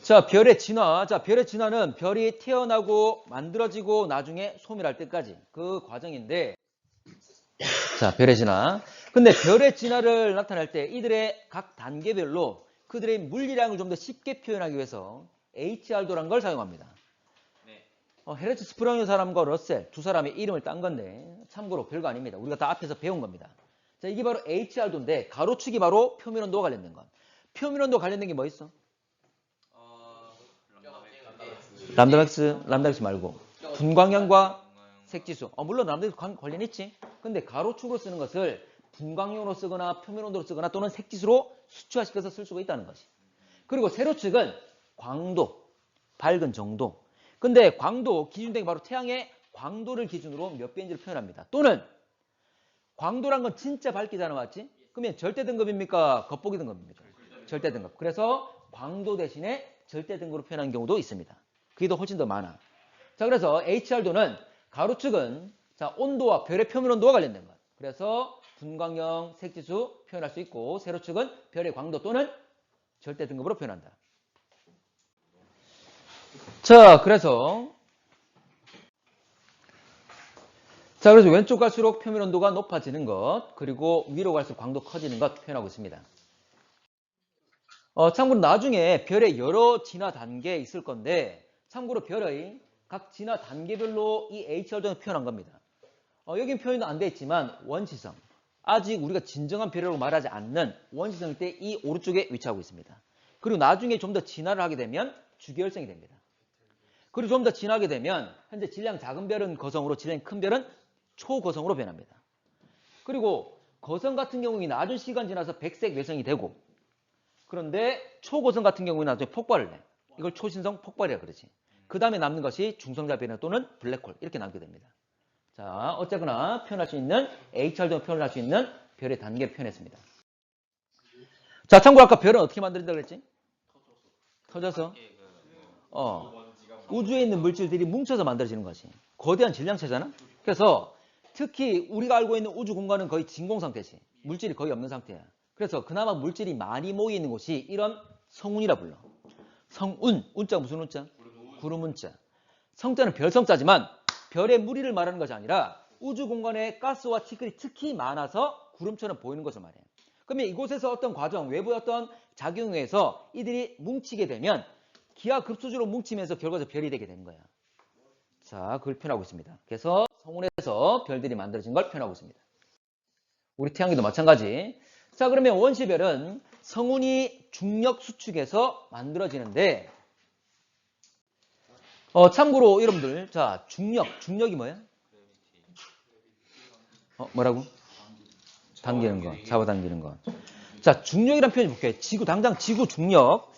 자, 별의 진화. 자, 별의 진화는 별이 태어나고 만들어지고 나중에 소멸할 때까지 그 과정인데, 자, 별의 진화. 근데 별의 진화를 나타낼 때 이들의 각 단계별로 그들의 물리량을 좀 더 쉽게 표현하기 위해서 HR도라는 걸 사용합니다. 헤르츠 스프렁 사람과 러셀 두 사람의 이름을 딴 건데 참고로 별거 아닙니다. 우리가 다 앞에서 배운 겁니다. 자, 이게 바로 HR도인데 가로축이 바로 표면온도와 관련된 것. 표면온도와 관련된 게 뭐 있어? 람다맥스 말고 분광량과 색지수. 물론 람다맥스 관련 있지. 근데 가로축으로 쓰는 것을 분광량으로 쓰거나 표면온도로 쓰거나 또는 색지수로 수치화시켜서 쓸 수가 있다는 것이. 그리고 세로축은 광도, 밝은 정도. 근데 광도 기준된 게 바로 태양의 광도를 기준으로 몇 배인지를 표현합니다. 또는 광도란 건 진짜 밝기잖아, 맞지? 그러면 절대 등급입니까? 겉보기 등급입니까? 절대 등급. 그래서 광도 대신에 절대 등급으로 표현하는 경우도 있습니다. 그게 더 훨씬 더 많아. 자, 그래서 HR도는 가로축은 자, 온도와 별의 표면 온도와 관련된 것. 그래서 분광량, 색지수 표현할 수 있고 세로축은 별의 광도 또는 절대 등급으로 표현한다. 자, 그래서 왼쪽 갈수록 표면 온도가 높아지는 것, 그리고 위로 갈수록 광도 커지는 것 표현하고 있습니다. 참고로 나중에 별의 여러 진화 단계 있을 건데, 참고로 별의 각 진화 단계별로 이 HR도는 표현한 겁니다. 여긴 표현도 안 돼 있지만 원시성, 아직 우리가 진정한 별이라고 말하지 않는 원시성일 때 이 오른쪽에 위치하고 있습니다. 그리고 나중에 좀 더 진화를 하게 되면 주계열성이 됩니다. 그리고 좀 더 진하게 되면 현재 질량 작은 별은 거성으로, 질량 큰 별은 초거성으로 변합니다. 그리고 거성 같은 경우는 낮은 시간 지나서 백색 외성이 되고, 그런데 초거성 같은 경우는 나중에 폭발을 내. 이걸 초신성 폭발이라 그러지. 그 다음에 남는 것이 중성자 변화 또는 블랙홀 이렇게 남게 됩니다. 자, 어쨌거나 표현할 수 있는 HR도 표현할 수 있는 별의 단계를 표현했습니다. 자, 참고로 아까 별은 어떻게 만들어진다고 그랬지? 터져서. 우주에 있는 물질들이 뭉쳐서 만들어지는 것이 거대한 질량체잖아. 그래서 특히 우리가 알고 있는 우주 공간은 거의 진공 상태지. 물질이 거의 없는 상태야. 그래서 그나마 물질이 많이 모여 있는 곳이 이런 성운이라 불러. 성운, 운자 무슨 운자? 구름 운자. 성자는 별성자지만 별의 무리를 말하는 것이 아니라 우주 공간에 가스와 티끌이 특히 많아서 구름처럼 보이는 것을 말해. 그러면 이곳에서 어떤 과정, 외부의 어떤 작용에 의해서 이들이 뭉치게 되면 기하급수적으로 뭉치면서 결과적으로 별이 되게 되는 거야. 자, 그걸 표현하고 있습니다. 그래서 성운에서 별들이 만들어진 걸 표현하고 있습니다. 우리 태양계도 마찬가지. 자, 그러면 원시별은 성운이 중력 수축에서 만들어지는데, 참고로 여러분들, 자, 중력이 뭐야? 뭐라고? 당기는 거, 잡아당기는 거. 자, 중력이란 표현이 볼게요. 당장 지구 중력.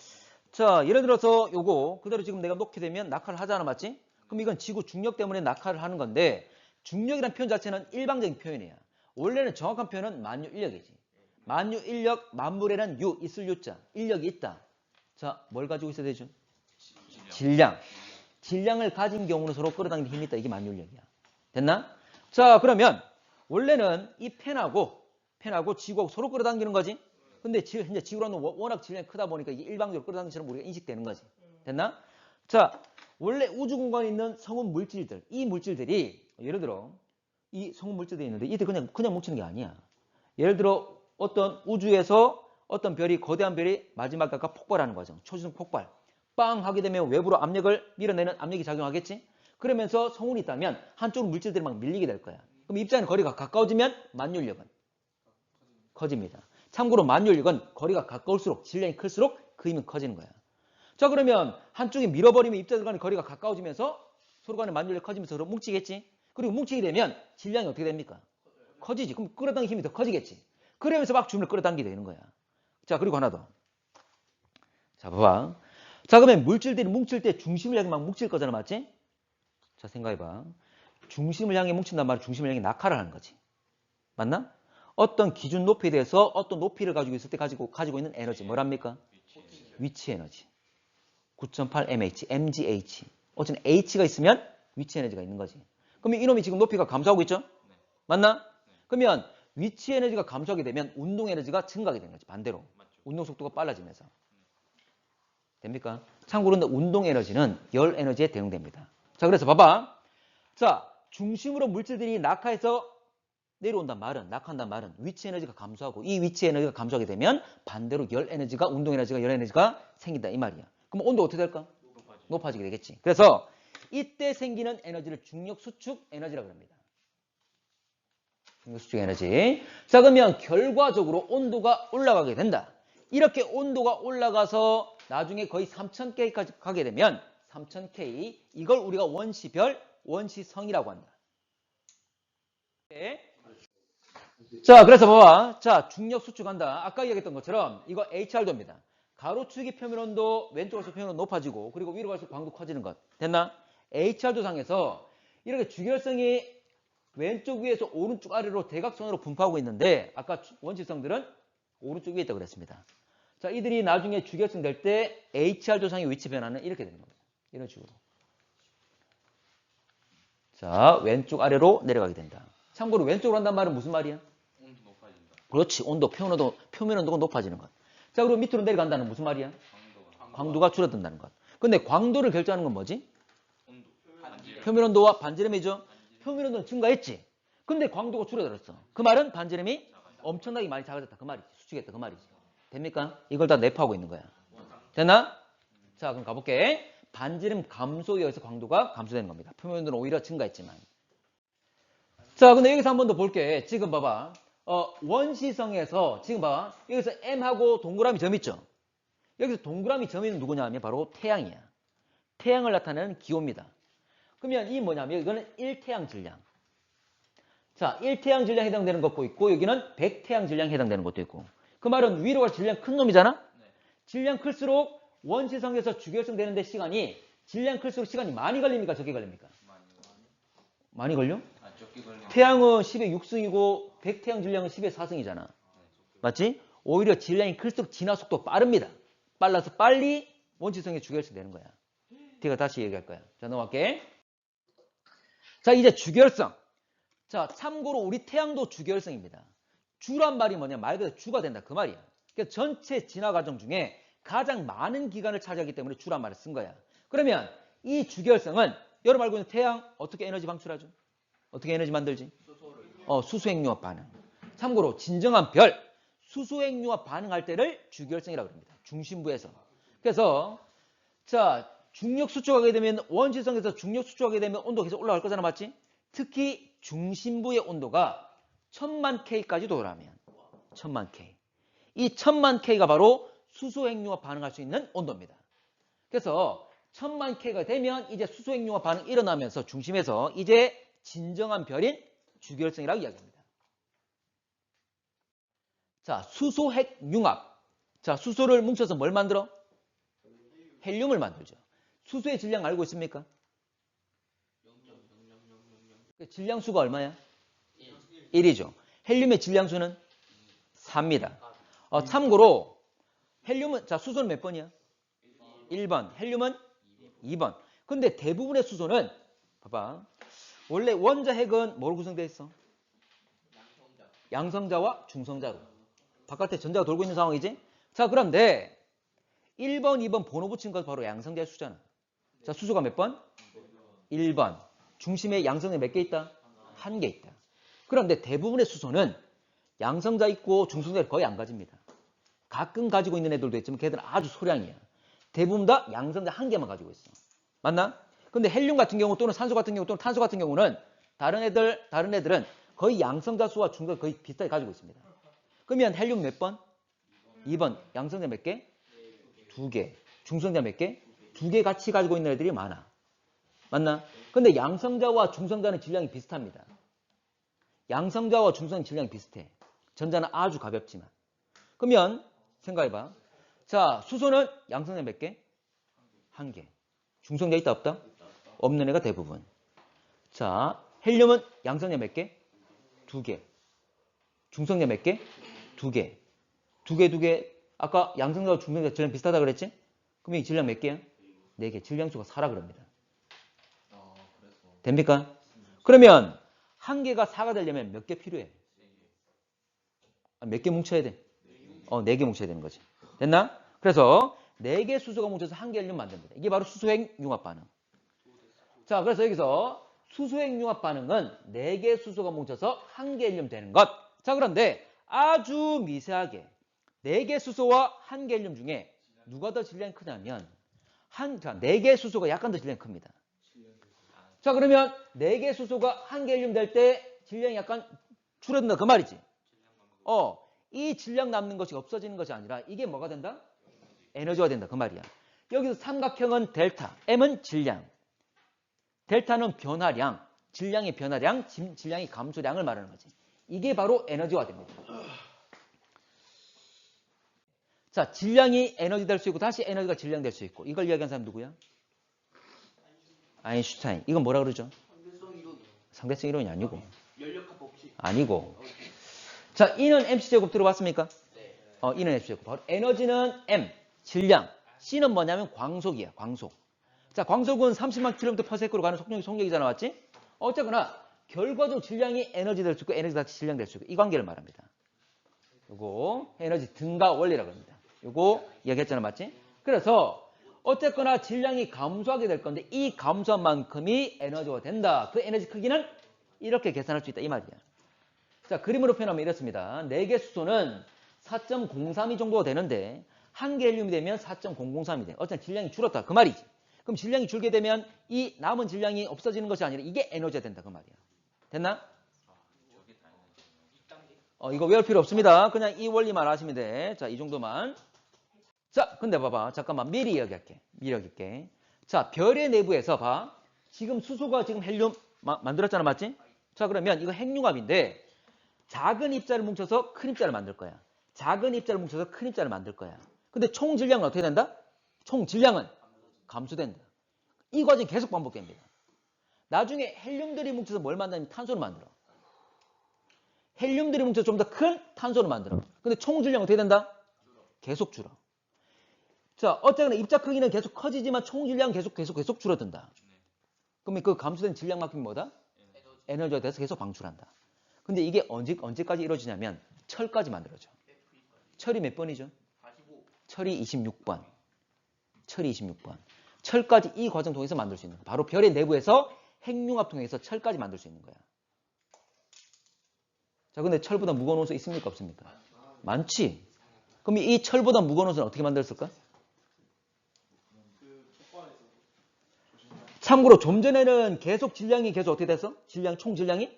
자, 예를 들어서 요거 그대로 지금 내가 놓게 되면 낙하를 하잖아, 맞지? 그럼 이건 지구 중력 때문에 낙하를 하는 건데, 중력이란 표현 자체는 일방적인 표현이야. 원래는 정확한 표현은 만유인력이지. 만유인력, 만물에는 유, 있을 유자, 인력이 있다. 자, 뭘 가지고 있어야 되죠? 질량. 질량을 가진 경우는 서로 끌어당기는 힘이 있다. 이게 만유인력이야. 됐나? 자, 그러면 원래는 이 펜하고 지구하고 서로 끌어당기는 거지. 근데 현재 지구라는 워낙 질량이 크다 보니까 이게 일방적으로 끌어당기처럼 우리가 인식되는 거지. 됐나? 자, 원래 우주 공간에 있는 성운 물질들, 이 물질들이 예를 들어 이 성운 물질들이 있는데 이들 그냥 뭉치는 게 아니야. 예를 들어 어떤 우주에서 어떤 별이, 거대한 별이 마지막에 아까 폭발하는 과정, 초신성 폭발. 빵 하게 되면 외부로 압력을 밀어내는 압력이 작용하겠지? 그러면서 성운이 있다면 한쪽으로 물질들이 막 밀리게 될 거야. 그럼 입자는 거리가 가까워지면 만유인력은 커집니다. 참고로 만유인력은 거리가 가까울수록, 질량이 클수록 그 힘은 커지는 거야. 자, 그러면 한쪽이 밀어버리면 입자들 간의 거리가 가까워지면서 서로 간의 만유인력 커지면서 서로 뭉치겠지? 그리고 뭉치게 되면 질량이 어떻게 됩니까? 커지지. 그럼 끌어당기는 힘이 더 커지겠지. 그러면서 막 주문을 끌어당기게 되는 거야. 자, 그리고 하나 더. 자, 봐봐. 자, 그러면 물질들이 뭉칠 때 중심을 향해 막 뭉칠 거잖아, 맞지? 자, 생각해봐. 중심을 향해 뭉친단 말은 중심을 향해 낙하를 하는 거지. 맞나? 어떤 기준 높이에 대해서 어떤 높이를 가지고 있을 때 가지고 있는 에너지 뭐랍니까? 위치 에너지. 9.8 mH, mgh. 어쨌든 h가 있으면 위치 에너지가 있는 거지. 그러면 이놈이 지금 높이가 감소하고 있죠? 맞나? 그러면 위치 에너지가 감소하게 되면 운동 에너지가 증가하게 되는 거지. 반대로. 운동 속도가 빨라지면서. 됩니까? 참고로 운동 에너지는 열 에너지에 대응됩니다. 자, 그래서 봐봐. 자, 중심으로 물질들이 낙하해서 내려온단 말은, 낙하한단 말은 위치 에너지가 감소하고 이 위치 에너지가 감소하게 되면 반대로 열 에너지가, 운동 에너지가, 열 에너지가 생긴다 이 말이야. 그럼 온도 어떻게 될까? 높아지게 되겠지. 그래서 이때 생기는 에너지를 중력 수축 에너지라고 합니다. 중력 수축 에너지. 자, 그러면 결과적으로 온도가 올라가게 된다. 이렇게 온도가 올라가서 나중에 거의 3000K까지 가게 되면 3000K, 이걸 우리가 원시별, 원시성이라고 한다. 네. 자, 그래서 봐봐. 자, 중력 수축한다. 아까 이야기했던 것처럼 이거 HR도입니다. 가로축이 표면온도, 왼쪽에서 표면온도 높아지고, 그리고 위로 갈수록 광도 커지는 것. 됐나? HR도 상에서 이렇게 주결성이 왼쪽 위에서 오른쪽 아래로 대각선으로 분포하고 있는데, 아까 원시성들은 오른쪽 위에 있다고 그랬습니다. 자, 이들이 나중에 주결성 될 때 HR 조상의 위치 변화는 이렇게 되는 겁니다. 이런 식으로. 자, 왼쪽 아래로 내려가게 된다. 참고로 왼쪽으로 한단 말은 무슨 말이야? 온도 높아진다. 그렇지. 온도, 표면 온도가 높아지는 것. 자, 그리고 밑으로 내려간다는 무슨 말이야? 광도가 줄어든다는 것. 근데 광도를 결정하는 건 뭐지? 온도. 반지름. 표면 온도와 반지름이죠. 표면 온도는 증가했지. 근데 광도가 줄어들었어. 그 말은 반지름이 엄청나게 많이 작아졌다. 그 말이지. 수축했다. 그 말이지. 됩니까? 이걸 다 내포하고 있는 거야. 됐나? 자, 그럼 가볼게. 반지름 감소에 의해서 광도가 감소되는 겁니다. 표면 온도는 오히려 증가했지만. 자, 근데 여기서 한 번 더 볼게. 지금 봐봐. 원시성에서 지금 봐봐. 여기서 M하고 동그라미 점 있죠? 여기서 동그라미 점이 누구냐면 바로 태양이야. 태양을 나타내는 기호입니다. 그러면 이 뭐냐면 이거는 1태양 질량. 자, 1태양 질량 해당되는 것도 있고 여기는 100태양 질량 해당되는 것도 있고. 그 말은 위로 갈 질량 큰 놈이잖아? 네. 질량 클수록 원시성에서 주결성 되는데 시간이 질량 클수록 시간이 많이 걸립니까? 적게 걸립니까? 많이 걸려? 적게 걸려. 태양은 10의 6승이고 100태양 질량은 10의 4승이잖아. 맞지? 오히려 질량이 클수록 진화 속도 빠릅니다. 빨라서 빨리 원시성에 주결성 되는 거야. 뒤가 다시 얘기할 거야. 자, 넘어갈게. 자, 이제 주결성. 자, 참고로 우리 태양도 주결성입니다. 주란 말이 뭐냐? 말 그대로 주가 된다. 그 말이야. 그러니까 전체 진화 과정 중에 가장 많은 기간을 차지하기 때문에 주란 말을 쓴 거야. 그러면 이 주결성은 여러분 알고 있는 태양 어떻게 에너지 방출하죠? 어떻게 에너지 만들지? 수소핵융합 반응. 참고로 진정한 별, 수소핵융합 반응할 때를 주결성이라고 합니다. 중심부에서. 그래서 자, 중력 수축하게 되면 원시성에서 중력 수축하게 되면 온도가 계속 올라갈 거잖아. 맞지? 특히 중심부의 온도가 1000만 K까지 도달하면 1000만 K. 이 1000만 K가 바로 수소핵융합 반응할 수 있는 온도입니다. 그래서 1000만 K가 되면 이제 수소핵융합 반응이 일어나면서 중심에서 이제 진정한 별인 주결성이라고 이야기합니다. 자, 수소핵융합. 자, 수소를 뭉쳐서 뭘 만들어? 헬륨을 만들죠. 수소의 질량 알고 있습니까? 질량수가 얼마야? 1이죠. 헬륨의 질량수는 4입니다. 참고로 헬륨은, 자, 수소는 몇 번이야? 1번. 헬륨은 2번. 근데 대부분의 수소는 봐봐. 원래 원자 핵은 뭐로 구성되어 있어? 양성자와 중성자로. 바깥에 전자가 돌고 있는 상황이지? 자, 그런데 1번, 2번 번호 붙인 건 바로 양성자의 수잖아. 자, 수소가 몇 번? 1번. 중심에 양성자 몇 개 있다? 1개 있다. 그런데 대부분의 수소는 양성자 있고 중성자를 거의 안 가집니다. 가끔 가지고 있는 애들도 있지만 걔들은 아주 소량이야. 대부분 다 양성자 1개만 가지고 있어. 맞나? 근데 헬륨 같은 경우 또는 산소 같은 경우 또는 탄소 같은 경우는 다른 애들은 거의 양성자 수와 중성자 거의 비슷하게 가지고 있습니다. 그러면 헬륨 몇 번? 2번. 양성자 몇 개? 2개. 중성자 몇 개? 2개 같이 가지고 있는 애들이 많아. 맞나? 근데 양성자와 중성자는 질량이 비슷합니다. 양성자와 중성자 질량이 비슷해. 전자는 아주 가볍지만. 그러면 생각해봐. 자, 수소는 양성자 몇 개? 1개. 중성자 있다 없다? 없는 애가 대부분. 자, 헬륨은 양성자 몇 개? 2개. 중성자 몇 개? 2개. 2개. 아까 양성자와 중성자 질량 비슷하다 그랬지? 그럼 이 질량 몇 개야? 4개. 질량수가 4라 그럽니다. 됩니까? 그러면 1개가 4가 되려면 몇 개 필요해? 몇 개 뭉쳐야 돼? 4개 뭉쳐야 되는 거지. 됐나? 그래서 4개 수소가 뭉쳐서 한 개 헬륨 만듭니다. 이게 바로 수소행 융합 반응. 자, 그래서 여기서 수소행 융합 반응은 4개 수소가 뭉쳐서 한 개 헬륨 되는 것. 자, 그런데 아주 미세하게 4개 수소와 한 개 헬륨 중에 누가 더 질량이 크냐면 4개 수소가 약간 더 질량이 큽니다. 자, 그러면 4개 수소가 한 개 헬륨 될 때 질량이 약간 줄어든다 그 말이지. 이 질량 남는 것이 없어지는 것이 아니라 이게 뭐가 된다? 에너지가 된다 그 말이야. 여기서 삼각형은 델타, M은 질량, 델타는 변화량, 질량의 변화량, 질량의 감소량을 말하는 거지. 이게 바로 에너지화 됩니다. 자, 질량이 에너지 될 수 있고 다시 에너지가 질량 될 수 있고 이걸 이야기한 사람 누구야? 아인슈타인. 이건 뭐라 그러죠? 상대성 이론이 아니고. 열역학 법칙. 아니고. 자, E는 mc제곱 들어봤습니까? E는 mc제곱. 바로 에너지는 m, 질량. C는 뭐냐면 광속이야, 광속. 자, 광속은 30만 km/s로 가는 속력이잖아, 맞지? 어쨌거나 결과적 질량이 에너지 될 수 있고 에너지가 다시 질량 될 수 있고 이 관계를 말합니다. 요거 에너지 등가 원리라고 합니다. 요거 이야기했잖아, 맞지? 그래서 어쨌거나 질량이 감소하게 될 건데 이 감소한 만큼이 에너지가 된다. 그 에너지 크기는 이렇게 계산할 수 있다 이 말이야. 자, 그림으로 표현하면 이렇습니다. 4개 수소는 4.032 정도가 되는데 한 개 헬륨이 되면 4.003이 돼. 어쨌든 질량이 줄었다 그 말이지. 그럼 질량이 줄게 되면 이 남은 질량이 없어지는 것이 아니라 이게 에너지가 된다 그 말이야. 됐나? 이거 외울 필요 없습니다. 그냥 이 원리만 아시면 돼. 자, 이 정도만. 자, 근데 봐봐. 잠깐만. 미리 이야기할게. 미리 이야기할게. 자, 별의 내부에서 봐. 지금 수소가 지금 헬륨 만들었잖아. 맞지? 자, 그러면 이거 핵융합인데 작은 입자를 뭉쳐서 큰 입자를 만들 거야. 작은 입자를 뭉쳐서 큰 입자를 만들 거야. 근데 총 질량은 어떻게 된다? 총 질량은 감소된다. 이 과정이 계속 반복됩니다. 나중에 헬륨들이 뭉쳐서 뭘 만드냐면 탄소를 만들어. 헬륨들이 뭉쳐서 좀 더 큰 탄소를 만들어. 근데 총 질량 어떻게 된다? 계속 줄어. 자, 어쨌거나 입자 크기는 계속 커지지만 총 질량은 계속 줄어든다. 그러면 그 감소된 질량만큼이 뭐다? 에너지가 돼서 계속 방출한다. 근데 이게 언제까지 이루어지냐면 철까지 만들어져. 철이 몇 번이죠? 철이 26번. 철이 26번. 철까지 이 과정 통해서 만들 수 있는 거야. 바로 별의 내부에서 핵융합 통해서 철까지 만들 수 있는 거야. 자, 근데 철보다 무거운 원소 있습니까? 없습니까? 많지. 그럼 이 철보다 무거운 원소는 어떻게 만들었을까? 참고로 좀 전에는 계속 질량이 계속 어떻게 됐어? 총 질량이?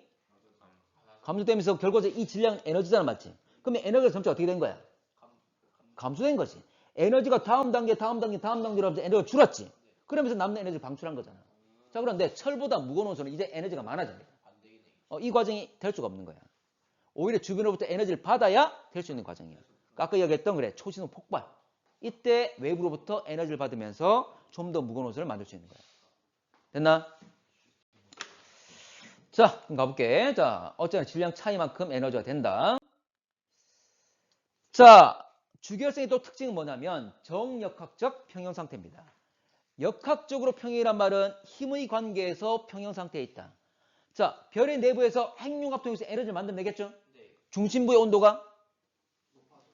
감소되면서 결과적으로 이 질량 에너지잖아, 맞지? 그러면 에너지가 점차 어떻게 된 거야? 감소된 거지. 에너지가 다음 단계로 하면서 에너지가 줄었지. 그러면서 남는 에너지를 방출한 거잖아. 자, 그런데 철보다 무거운 원소는 이제 에너지가 많아집니다. 이 과정이 될 수가 없는 거야. 오히려 주변으로부터 에너지를 받아야 될 수 있는 과정이야. 아까 이야기했던 그래 초신호 폭발. 이때 외부로부터 에너지를 받으면서 좀 더 무거운 원소를 만들 수 있는 거야. 됐나? 자, 그럼 가볼게. 자, 어쨌든 질량 차이만큼 에너지가 된다. 자, 주결성의 또 특징은 뭐냐면 정역학적 평형 상태입니다. 역학적으로 평형이란 말은 힘의 관계에서 평형 상태에 있다. 자, 별의 내부에서 핵융합 통해서 에너지를 만들어내겠죠? 중심부의 온도가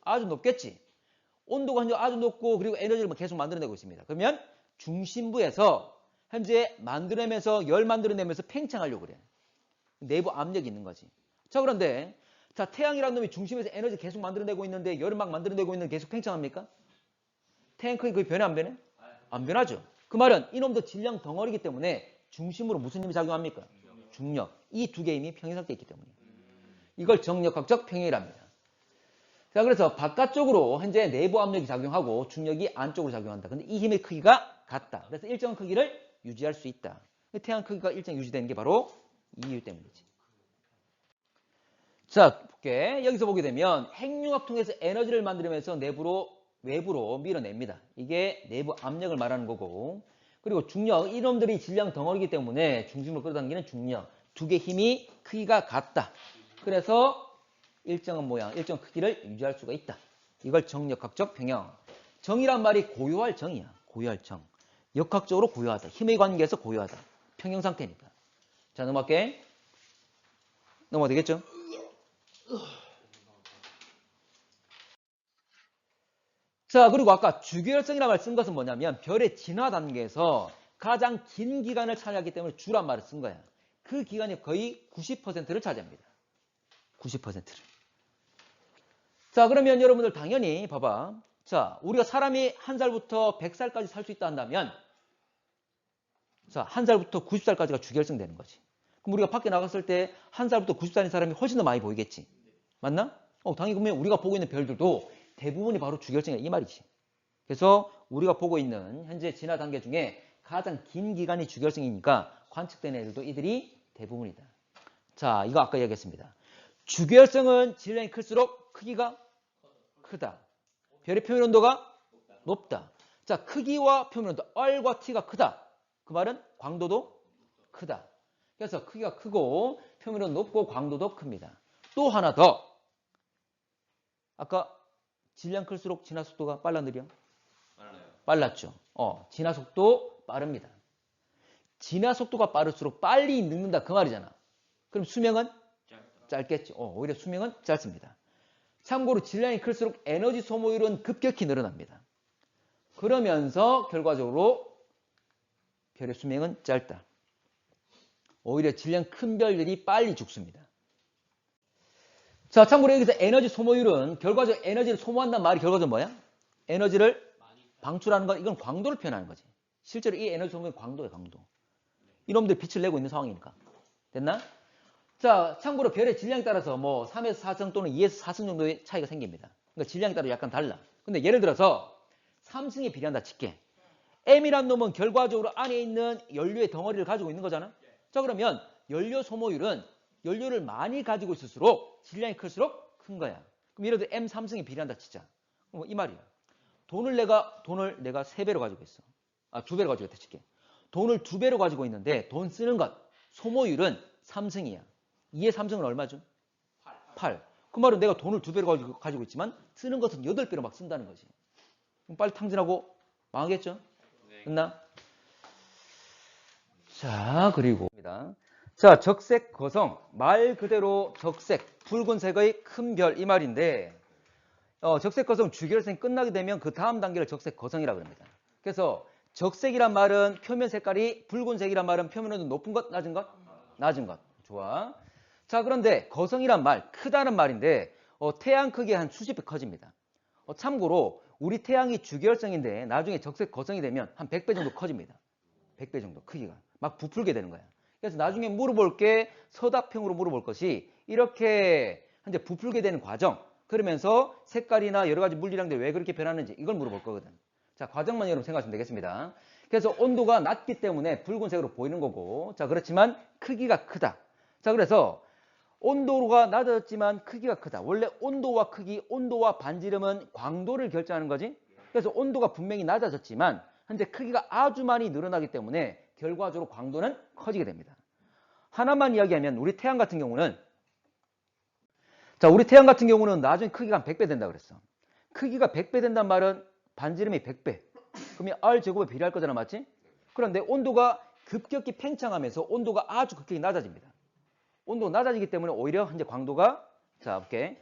아주 높겠지. 온도가 현재 아주 높고 그리고 에너지를 계속 만들어내고 있습니다. 그러면 중심부에서 현재 만들어내면서 열 만들어내면서 팽창하려고 그래. 내부 압력이 있는 거지. 자, 그런데 자, 태양이라는 놈이 중심에서 에너지 계속 만들어내고 있는데 열을 막 만들어내고 있는데 계속 팽창합니까? 태양 크기 거의 변해 안 변해? 안 변하죠. 그 말은 이놈도 질량 덩어리이기 때문에 중심으로 무슨 힘이 작용합니까? 중력. 이 두 개의 힘이 평형 상태에 있기 때문에. 이걸 정역학적 평형이랍니다. 자, 그래서 바깥쪽으로 현재 내부 압력이 작용하고 중력이 안쪽으로 작용한다. 근데 이 힘의 크기가 같다. 그래서 일정한 크기를 유지할 수 있다. 태양 크기가 일정 유지되는 게 바로 이 이유 때문이지. 자, 볼게. 여기서 보게 되면 핵융합 통해서 에너지를 만들면서 외부로 밀어냅니다. 이게 내부 압력을 말하는 거고. 그리고 중력, 이놈들이 질량 덩어리이기 때문에 중심으로 끌어당기는 중력. 두 개의 힘이 크기가 같다. 그래서 일정한 모양, 일정 크기를 유지할 수가 있다. 이걸 정역학적 평형. 정이란 말이 고요할 정이야. 고요할 정. 역학적으로 고요하다. 힘의 관계에서 고요하다. 평형 상태니까. 자, 넘어갈게. 넘어가 되겠죠? 자, 그리고 아까 주결성이라는 말 쓴 것은 뭐냐면 별의 진화 단계에서 가장 긴 기간을 차지하기 때문에 주란 말을 쓴 거야. 그 기간이 거의 90%를 차지합니다. 90%를. 자, 그러면 여러분들 당연히 봐봐. 자, 우리가 사람이 1살부터 100살까지 살 수 있다 한다면 자, 1살부터 90살까지가 주결성 되는 거지. 그럼 우리가 밖에 나갔을 때 1살부터 90살인 사람이 훨씬 더 많이 보이겠지. 맞나? 당연히 그러면 우리가 보고 있는 별들도 대부분이 바로 주결성이야 이 말이지. 그래서 우리가 보고 있는 현재 진화 단계 중에 가장 긴 기간이 주결성이니까 관측되는 애들도 이들이 대부분이다. 자, 이거 아까 얘기했습니다. 주결성은 질량이 클수록 크기가 크다. 별의 표면 온도가 높다. 자, 크기와 표면 온도 R과 T가 크다. 그 말은 광도도 크다. 그래서 크기가 크고 표면은 높고 광도도 큽니다. 또 하나 더. 아까 질량 클수록 진화 속도가 빨라 느려? 빨랐죠. 진화 속도 빠릅니다. 진화 속도가 빠를수록 빨리 늙는다 그 말이잖아. 그럼 수명은 짧겠죠. 오히려 수명은 짧습니다. 참고로 질량이 클수록 에너지 소모율은 급격히 늘어납니다. 그러면서 결과적으로 별의 수명은 짧다. 오히려 질량 큰 별들이 빨리 죽습니다. 자, 참고로 여기서 에너지 소모율은 결과적으로 에너지를 소모한다는 말이 결과적으로 뭐야? 에너지를 방출하는 건 이건 광도를 표현하는 거지. 실제로 이 에너지 소모는 광도예요, 광도. 이놈들 빛을 내고 있는 상황이니까. 됐나? 자, 참고로 별의 질량에 따라서 뭐 3에서 4성 또는 2에서 4성 정도의 차이가 생깁니다. 그러니까 질량에 따라 약간 달라. 근데 예를 들어서 3승에 비례한다 칠게. M이란 놈은 결과적으로 안에 있는 연료의 덩어리를 가지고 있는 거잖아. 자, 그러면 연료 소모율은 연료를 많이 가지고 있을수록 질량이 클수록 큰 거야. 그럼 예를 들어 M 3승에 비례한다 치자. 이 말이야. 돈을 내가 3배로 가지고 있어. 2배로 가지고 있다 칠게. 돈을 2배로 가지고 있는데 돈 쓰는 것 소모율은 3승이야. 2의 3승은 얼마죠? 8. 그 말은 내가 돈을 2배로 가지고 있지만 쓰는 것은 8배로 막 쓴다는 거지. 그럼 빨리 탕진하고 망하겠죠? 됐나? 자, 그리고 자, 적색 거성. 말 그대로 적색, 붉은색의 큰 별 이 말인데 적색 거성 주결성이 끝나게 되면 그 다음 단계를 적색 거성이라고 합니다. 그래서 적색이란 말은 표면 색깔이 붉은색이란 말은 표면 온도 높은 것, 낮은 것? 낮은 것. 좋아. 자, 그런데 거성이란 말, 크다는 말인데 태양 크기의 한 수십 배 커집니다. 참고로 우리 태양이 주결성인데 나중에 적색 거성이 되면 한 100배 정도 커집니다. 100배 정도 크기가. 막 부풀게 되는 거야. 그래서 나중에 물어볼 게 서답형으로 물어볼 것이 이렇게 현재 부풀게 되는 과정, 그러면서 색깔이나 여러 가지 물질량들이 왜 그렇게 변하는지 이걸 물어볼 거거든. 자, 과정만 여러분 생각하시면 되겠습니다. 그래서 온도가 낮기 때문에 붉은색으로 보이는 거고, 자, 그렇지만 크기가 크다. 자, 그래서 온도가 낮았지만 크기가 크다. 원래 온도와 크기, 온도와 반지름은 광도를 결정하는 거지. 그래서 온도가 분명히 낮아졌지만 현재 크기가 아주 많이 늘어나기 때문에 결과적으로 광도는 커지게 됩니다. 하나만 이야기하면 우리 태양 같은 경우는 자, 우리 태양 같은 경우는 나중에 크기가 한 100배 된다 그랬어. 크기가 100배 된다는 말은 반지름이 100배. 그러면 R제곱에 비례할 거잖아, 맞지? 그런데 온도가 급격히 팽창하면서 온도가 아주 급격히 낮아집니다. 온도가 낮아지기 때문에 오히려 현재 광도가 자, 볼게.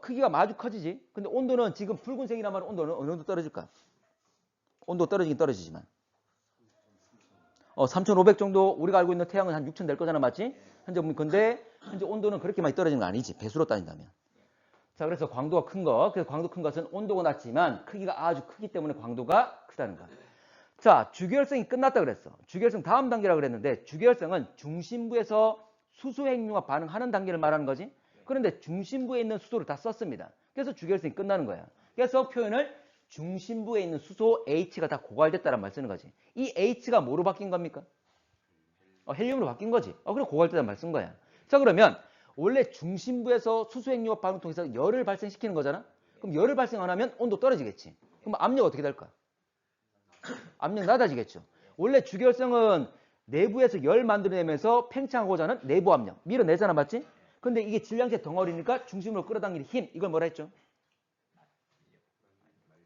크기가 아주 커지지. 근데 온도는 지금 붉은색이란 말은 온도는 어느 정도 떨어질까? 온도 떨어지긴 떨어지지만 3500 정도 우리가 알고 있는 태양은 한 6000 될 거잖아, 맞지? 현재 근데 현재 온도는 그렇게 많이 떨어지는 거 아니지, 배수로 따진다면. 자, 그래서 광도가 큰 거, 그래서 광도 큰 것은 온도가 낮지만 크기가 아주 크기 때문에 광도가 크다는 거. 자, 주결성이 끝났다 그랬어. 주결성 다음 단계라고 그랬는데 주결성은 중심부에서 수소 핵융합 반응하는 단계를 말하는 거지. 그런데 중심부에 있는 수소를 다 썼습니다. 그래서 주결성이 끝나는 거야. 그래서 표현을 중심부에 있는 수소 H가 다 고갈됐다는 말 쓰는 거지. 이 H가 뭐로 바뀐 겁니까? 헬륨으로 바뀐 거지. 그래 고갈됐다는 말 쓴 거야. 자, 그러면 원래 중심부에서 수소 핵융합 반응 통해서 열을 발생시키는 거잖아. 그럼 열을 발생 안 하면 온도 떨어지겠지. 그럼 압력 어떻게 될까? 압력 낮아지겠죠. 원래 주결성은 내부에서 열 만들어내면서 팽창하고자 하는 내부 압력 밀어내잖아, 맞지? 근데 이게 질량제 덩어리니까 중심으로 끌어당기는 힘, 이걸 뭐라 했죠?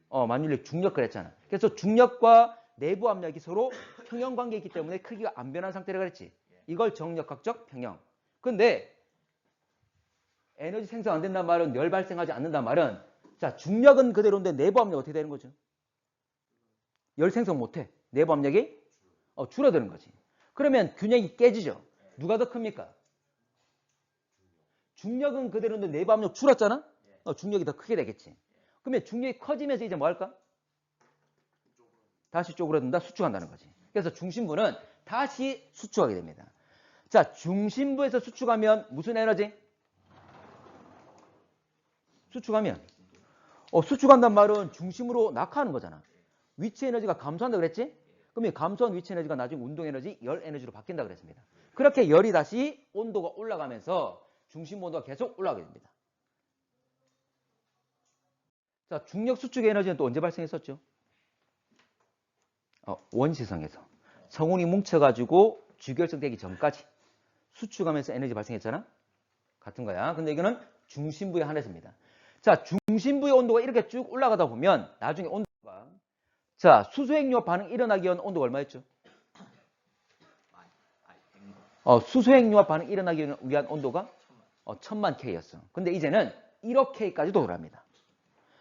만유력 중력 그랬잖아. 그래서 중력과 내부 압력이 서로 평형 관계에 있기 때문에 크기가 안 변한 상태라 그랬지. 이걸 정력학적 평형. 근데 에너지 생성 안 된다는 말은 열 발생하지 않는다는 말은 자, 중력은 그대로인데 내부 압력 어떻게 되는 거죠? 열 생성 못해. 내부 압력이 줄어드는 거지. 그러면 균형이 깨지죠. 누가 더 큽니까? 중력은 그대로인데 내부 압력 줄었잖아? 중력이 더 크게 되겠지. 그러면 중력이 커지면서 이제 뭐 할까? 다시 쪼그라든다, 수축한다는 거지. 그래서 중심부는 다시 수축하게 됩니다. 자, 중심부에서 수축하면 무슨 에너지? 수축하면. 수축한단 말은 중심으로 낙하하는 거잖아. 위치 에너지가 감소한다 그랬지? 그럼 이 감소한 위치 에너지가 나중에 운동 에너지, 열 에너지로 바뀐다 그랬습니다. 그렇게 열이 다시 온도가 올라가면서 중심부 온도가 계속 올라가게 됩니다. 자, 중력 수축 에너지는 또 언제 발생했었죠? 원시성에서. 성운이 뭉쳐가지고 주결성 되기 전까지 수축하면서 에너지 발생했잖아? 같은 거야. 근데 이거는 중심부에 한해서입니다. 자, 중심부의 온도가 이렇게 쭉 올라가다 보면 나중에 온도가 자, 수소핵융합 반응 일어나기 위한 온도가 얼마였죠? 수소핵융합 반응 일어나기 위한 온도가 1000만 K였어. 근데 이제는 1억 K까지 도달합니다.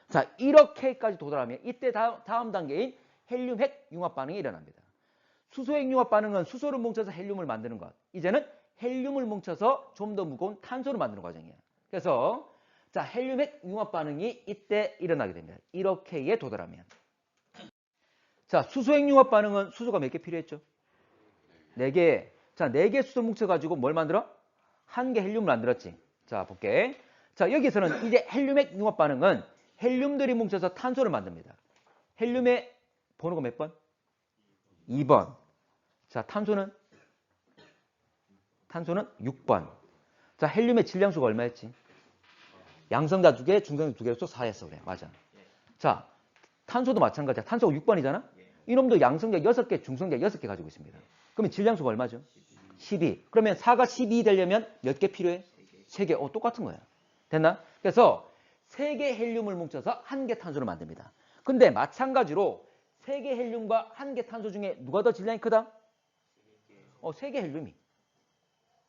자, 1억 K까지 도달하면 이때 다음 단계인 헬륨 핵 융합 반응이 일어납니다. 수소핵 융합 반응은 수소를 뭉쳐서 헬륨을 만드는 것. 이제는 헬륨을 뭉쳐서 좀 더 무거운 탄소를 만드는 과정이에요. 그래서 자, 헬륨 핵 융합 반응이 이때 일어나게 됩니다. 1억 K에 도달하면. 자, 수소핵 융합 반응은 수소가 몇 개 필요했죠? 4개. 자, 4개 수소 뭉쳐가지고 뭘 만들어? 1개 헬륨을 만들었지. 자, 볼게. 자, 여기서는 이제 헬륨 핵 융합 반응은 헬륨들이 뭉쳐서 탄소를 만듭니다. 헬륨의 번호가 몇 번? 2번. 자, 탄소는 6번. 자, 헬륨의 질량수가 얼마였지? 양성자 2개, 중성자 2개로서 4였어. 그래. 맞아. 자, 탄소도 마찬가지야. 탄소가 6번이잖아? 이놈도 양성자 6개, 중성자 6개 가지고 있습니다. 그러면 질량수가 얼마죠? 12. 그러면 4가 12 되려면 몇 개 필요해? 3개. 똑같은 거야. 됐나? 그래서 3개 헬륨을 뭉쳐서 1개 탄소를 만듭니다. 근데 마찬가지로 3개 헬륨과 1개 탄소 중에 누가 더 질량이 크다? 3개 헬륨이.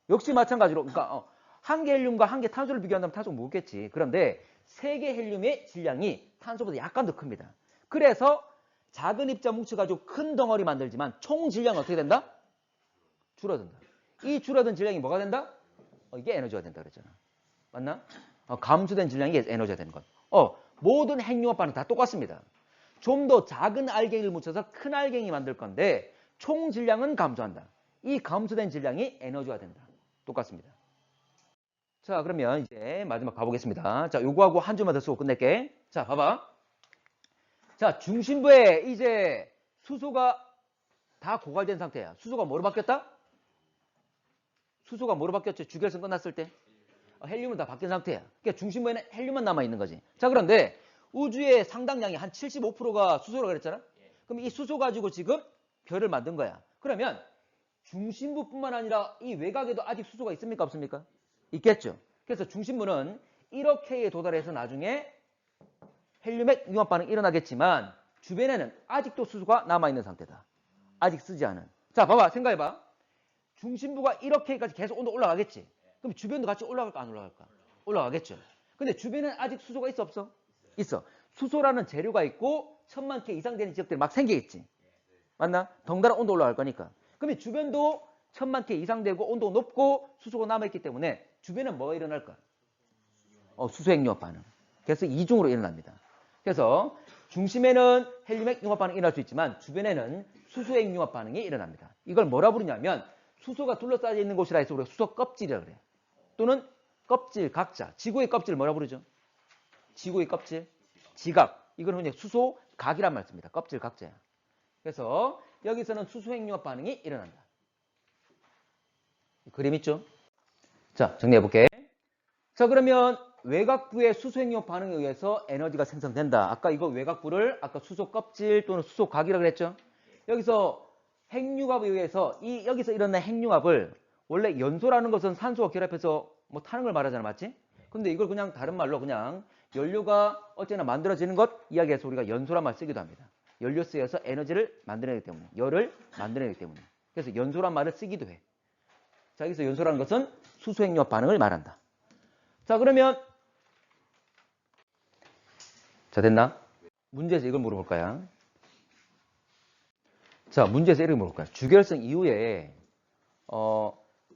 역시 마찬가지로, 그러니까 1개 헬륨과 1개 탄소를 비교한다면 탄소가 무겁겠지. 그런데 3개 헬륨의 질량이 탄소보다 약간 더 큽니다. 그래서 작은 입자 뭉쳐가지고 큰 덩어리 만들지만 총 질량은 어떻게 된다? 줄어든다. 이 줄어든 질량이 뭐가 된다? 이게 에너지가 된다 그랬잖아. 맞나? 감소된 질량이 에너지가 되는 것. 모든 핵융합 반응 다 똑같습니다. 좀 더 작은 알갱이를 뭉쳐서 큰 알갱이 만들 건데 총 질량은 감소한다. 이 감소된 질량이 에너지가 된다. 똑같습니다. 자, 그러면 이제 마지막 가보겠습니다. 자, 요거하고 한 줄만 더 쓰고 끝낼게. 자, 봐봐. 자, 중심부에 이제 수소가 다 고갈된 상태야. 수소가 뭐로 바뀌었다? 수소가 뭐로 바뀌었죠? 주결성 끝났을 때? 헬륨은 다 바뀐 상태야. 그러니까 중심부에는 헬륨만 남아있는 거지. 자, 그런데 우주의 상당량이 한 75%가 수소라고 그랬잖아? 그럼 이 수소 가지고 지금 별을 만든 거야. 그러면 중심부뿐만 아니라 이 외곽에도 아직 수소가 있습니까? 없습니까? 있겠죠. 그래서 중심부는 1억 K에 도달해서 나중에 헬륨핵 융합 반응이 일어나겠지만 주변에는 아직도 수소가 남아있는 상태다. 아직 쓰지 않은. 자, 봐봐. 생각해봐. 중심부가 1억 K까지 계속 온도 올라가겠지. 그럼 주변도 같이 올라갈까 안 올라갈까? 올라가겠죠. 근데 주변에는 아직 수소가 있어 없어? 있어. 수소라는 재료가 있고 1000만 K 이상 되는 지역들이 막 생기겠지. 맞나? 덩달아 온도 올라갈 거니까. 그러면 주변도 1000만 K 이상 되고 온도가 높고 수소가 남아있기 때문에 주변은 뭐가 일어날까? 수소핵 융합 반응. 그래서 이중으로 일어납니다. 그래서 중심에는 헬륨핵 융합 반응이 일어날 수 있지만 주변에는 수소핵 융합 반응이 일어납니다. 이걸 뭐라 부르냐면 수소가 둘러싸여 있는 곳이라 해서 우리가 수소 껍질이라고 그래요. 또는 껍질 각자. 지구의 껍질 뭐라 부르죠? 지구의 껍질, 지각. 이건 흔히 수소 각이란 말 씁니다. 껍질 각자야. 그래서 여기서는 수소핵 융합 반응이 일어난다. 그림 있죠? 자, 정리해볼게. 자, 그러면 외곽부의 수소핵 융합 반응에 의해서 에너지가 생성된다. 아까 이거 외곽부를 아까 수소 껍질 또는 수소 각이라고 그랬죠? 여기서 핵융합에 의해서 여기서 일어난 핵융합을 원래 연소라는 것은 산소와 결합해서 뭐 타는 걸 말하잖아. 맞지? 근데 이걸 그냥 다른 말로 그냥 연료가 어쨌거나 만들어지는 것 이야기해서 우리가 연소란 말 쓰기도 합니다. 연료 쓰여서 에너지를 만들어내기 때문에. 열을 만들어내기 때문에. 그래서 연소란 말을 쓰기도 해. 자, 여기서 연소라는 것은 수소핵융합 반응을 말한다. 자, 그러면 자, 됐나? 문제에서 이걸 물어볼 거야. 자, 문제에서 이렇게 물어볼 거야. 주결성 이후에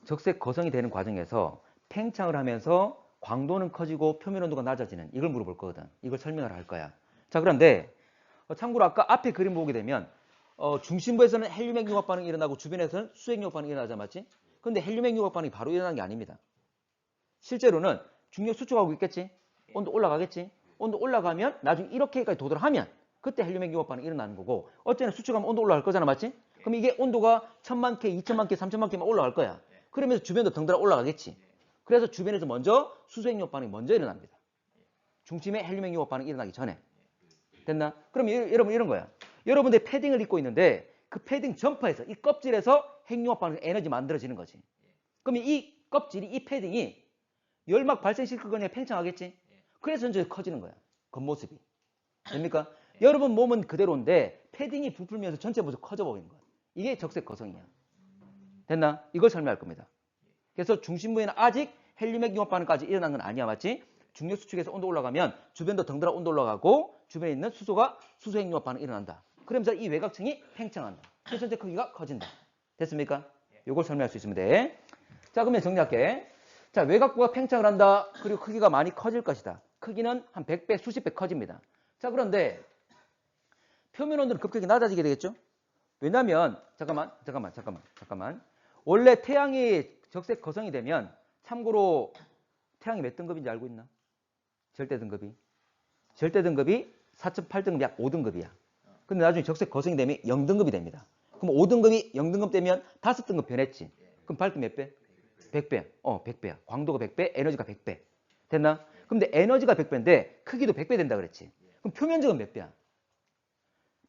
적색 거성이 되는 과정에서 팽창을 하면서 광도는 커지고 표면 온도가 낮아지는 이걸 물어볼 거거든. 이걸 설명을 할 거야. 자, 그런데 참고로 아까 앞에 그림 보게 되면 중심부에서는 헬륨핵 융합 반응이 일어나고 주변에서는 수액 융합 반응이 일어나자 맞지? 근데 헬륨핵 융합 반응이 바로 일어나는 게 아닙니다. 실제로는 중력 수축하고 있겠지? 온도 올라가겠지? 온도 올라가면 나중에 이렇게까지 도달하면 그때 헬륨핵 융합 반응이 일어나는 거고 어쨌든 수축하면 온도 올라갈 거잖아 맞지? 그럼 이게 온도가 1000만 K, 2000만 K, 3000만 K만 올라갈 거야. 그러면서 주변도 덩달아 올라가겠지. 그래서 주변에서 먼저 수소핵 융합 반응이 먼저 일어납니다. 중심에 헬륨핵 융합 반응이 일어나기 전에. 됐나? 그럼 여러분 이런 거야. 여러분들 패딩을 입고 있는데 그 패딩 점퍼에서 이 껍질에서 핵융합 반응 에너지 만들어지는 거지. 그러면 이 껍질이 이 패딩이 열막 발생시킬 거냐 팽창하겠지. 그래서 이제 커지는 거야. 겉모습이. 됩니까? 여러분 몸은 그대로인데 패딩이 부풀면서 전체 모습 커져 보이는 거야. 이게 적색 거성이야. 됐나? 이걸 설명할 겁니다. 그래서 중심부에는 아직 헬륨핵 융합 반응까지 일어난 건 아니야. 맞지? 중력 수축에서 온도 올라가면 주변도 덩달아 온도 올라가고 주변에 있는 수소가 수소핵 융합 반응이 일어난다. 그러면서 이 외곽층이 팽창한다. 그래서 전체 크기가 커진다. 됐습니까? 요걸 설명할 수 있으면 돼. 자, 그러면 정리할게. 자, 외곽부가 팽창을 한다. 그리고 크기가 많이 커질 것이다. 크기는 한 100배, 수십 배 커집니다. 자, 그런데 표면 온도는 급격히 낮아지게 되겠죠? 왜냐면 잠깐만. 원래 태양이 적색 거성이 되면 참고로 태양이 몇 등급인지 알고 있나? 절대 등급이 4.8등급 약 5등급이야. 근데 나중에 적색 거성이 되면 0등급이 됩니다. 그럼 5등급이 0등급 되면 5등급 변했지. 그럼 밝기 몇 배? 100배. 100배야. 광도가 100배, 에너지가 100배. 됐나? 근데 에너지가 100배인데 크기도 100배 된다 그랬지. 그럼 표면적은 몇 배야?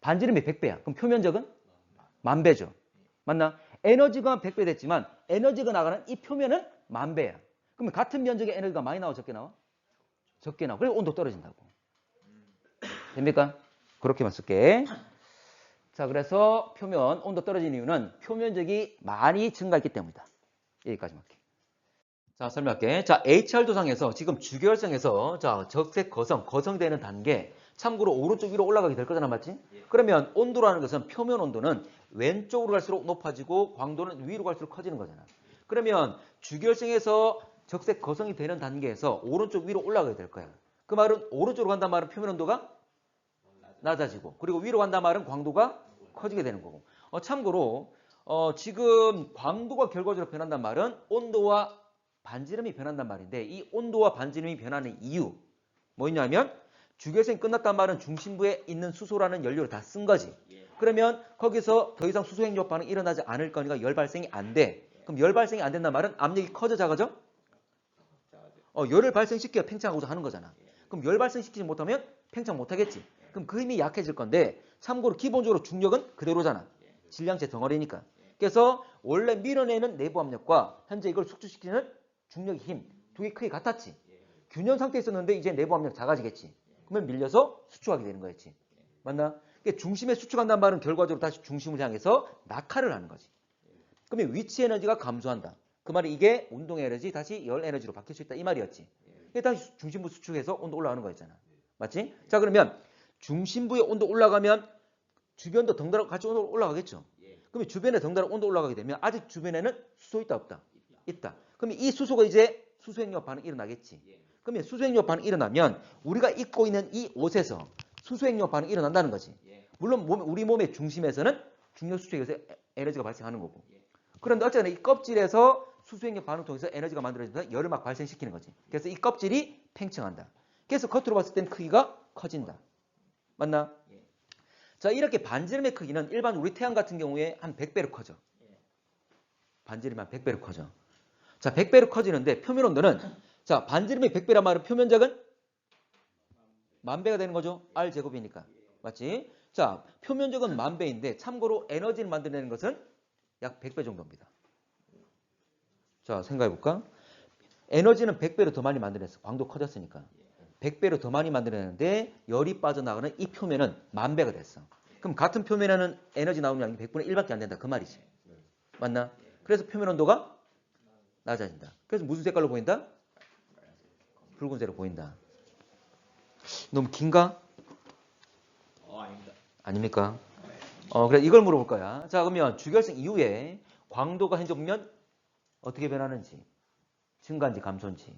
반지름이 100배야. 그럼 표면적은 10,000배죠. 맞나? 에너지가 100배 됐지만 에너지가 나가는 이 표면은 10,000배야. 그러면 같은 면적의 에너지가 많이 나와 적게 나와? 적게 나와. 그리고 온도 떨어진다고. 됩니까? 그렇게만 쓸게. 자, 그래서 표면 온도 떨어지는 이유는 표면적이 많이 증가했기 때문이다. 여기까지만 할게. 자, 설명할게. 자, HR 도상에서 지금 주결성에서 자, 적색 거성되는 단계 참고로 오른쪽 위로 올라가게 될 거잖아, 맞지? 그러면 온도라는 것은 표면 온도는 왼쪽으로 갈수록 높아지고 광도는 위로 갈수록 커지는 거잖아. 그러면 주결성에서 적색 거성이 되는 단계에서 오른쪽 위로 올라가게 될 거야. 그 말은 오른쪽으로 간단 말은 표면 온도가 낮아지고 그리고 위로 간단 말은 광도가 커지게 되는 거고. 참고로 지금 광도가 결과적으로 변한단 말은 온도와 반지름이 변한단 말인데 이 온도와 반지름이 변하는 이유 뭐냐면 주결성이 끝났단 말은 중심부에 있는 수소라는 연료를 다 쓴 거지. 그러면 거기서 더 이상 수소 핵융합 반응이 일어나지 않을 거니까 열 발생이 안 돼. 그럼 열 발생이 안 된단 말은 압력이 커져 작아져? 열을 발생시켜야 팽창하고자 하는 거잖아. 그럼 열 발생시키지 못하면 팽창 못하겠지. 그럼 그 힘이 약해질 건데 참고로 기본적으로 중력은 그대로잖아. 질량제 덩어리니까. 그래서 원래 밀어내는 내부 압력과 현재 이걸 숙주시키는 중력의 힘 두 개 크게 같았지. 균형 상태에 있었는데 이제 내부 압력 작아지겠지. 그러면 밀려서 수축하게 되는 거였지. 맞나? 그러니까 중심에 수축한다는 말은 결과적으로 다시 중심을 향해서 낙하를 하는 거지. 그러면 위치 에너지가 감소한다. 그 말이 이게 운동 에너지 다시 열 에너지로 바뀔 수 있다 이 말이었지. 다시 중심부 수축해서 온도 올라가는 거였잖아. 맞지? 자, 그러면 중심부의 온도 올라가면 주변도 덩달아 같이 온도 올라가겠죠. 그러면 주변에 덩달아 온도 올라가게 되면 아직 주변에는 수소 있다 없다? 있다. 그러면 이 수소가 이제 수소핵융합 반응이 일어나겠지. 그러면 수소핵융합 반응이 일어나면 우리가 입고 있는 이 옷에서 수소핵융합 반응이 일어난다는 거지. 물론 우리 몸의 중심에서는 중력 수축에서 에너지가 발생하는 거고. 그런데 어쨌든 이 껍질에서 수소핵융합 반응 통해서 에너지가 만들어지면서 열을 막 발생시키는 거지. 그래서 이 껍질이 팽창한다. 그래서 겉으로 봤을 때는 크기가 커진다. 맞나? 자, 이렇게 반지름의 크기는 일반 우리 태양 같은 경우에 한 100배로 커져. 반지름이 한 100배로 커져. 자, 100배로 커지는데 표면 온도는 자, 반지름이 100배란 말은 표면적은 10,000배가 되는 거죠. R제곱이니까. 맞지? 자, 표면적은 10,000배인데 참고로 에너지를 만들어내는 것은 약 100배 정도입니다. 자, 생각해 볼까? 에너지는 100배로 더 많이 만들어냈어. 광도 커졌으니까. 100배로 더 많이 만들어내는데 열이 빠져나가는 이 표면은 10,000배가 됐어. 그럼 같은 표면에는 에너지 나오는 양이 100분의 1밖에 안 된다. 그 말이지. 맞나? 그래서 표면 온도가 낮아진다. 그래서 무슨 색깔로 보인다? 붉은색으로 보인다. 너무 긴가? 아닙니까? 그래 이걸 물어볼 거야. 자, 그러면 주결성 이후에 광도가 현재 보면 어떻게 변하는지, 증가인지 감소인지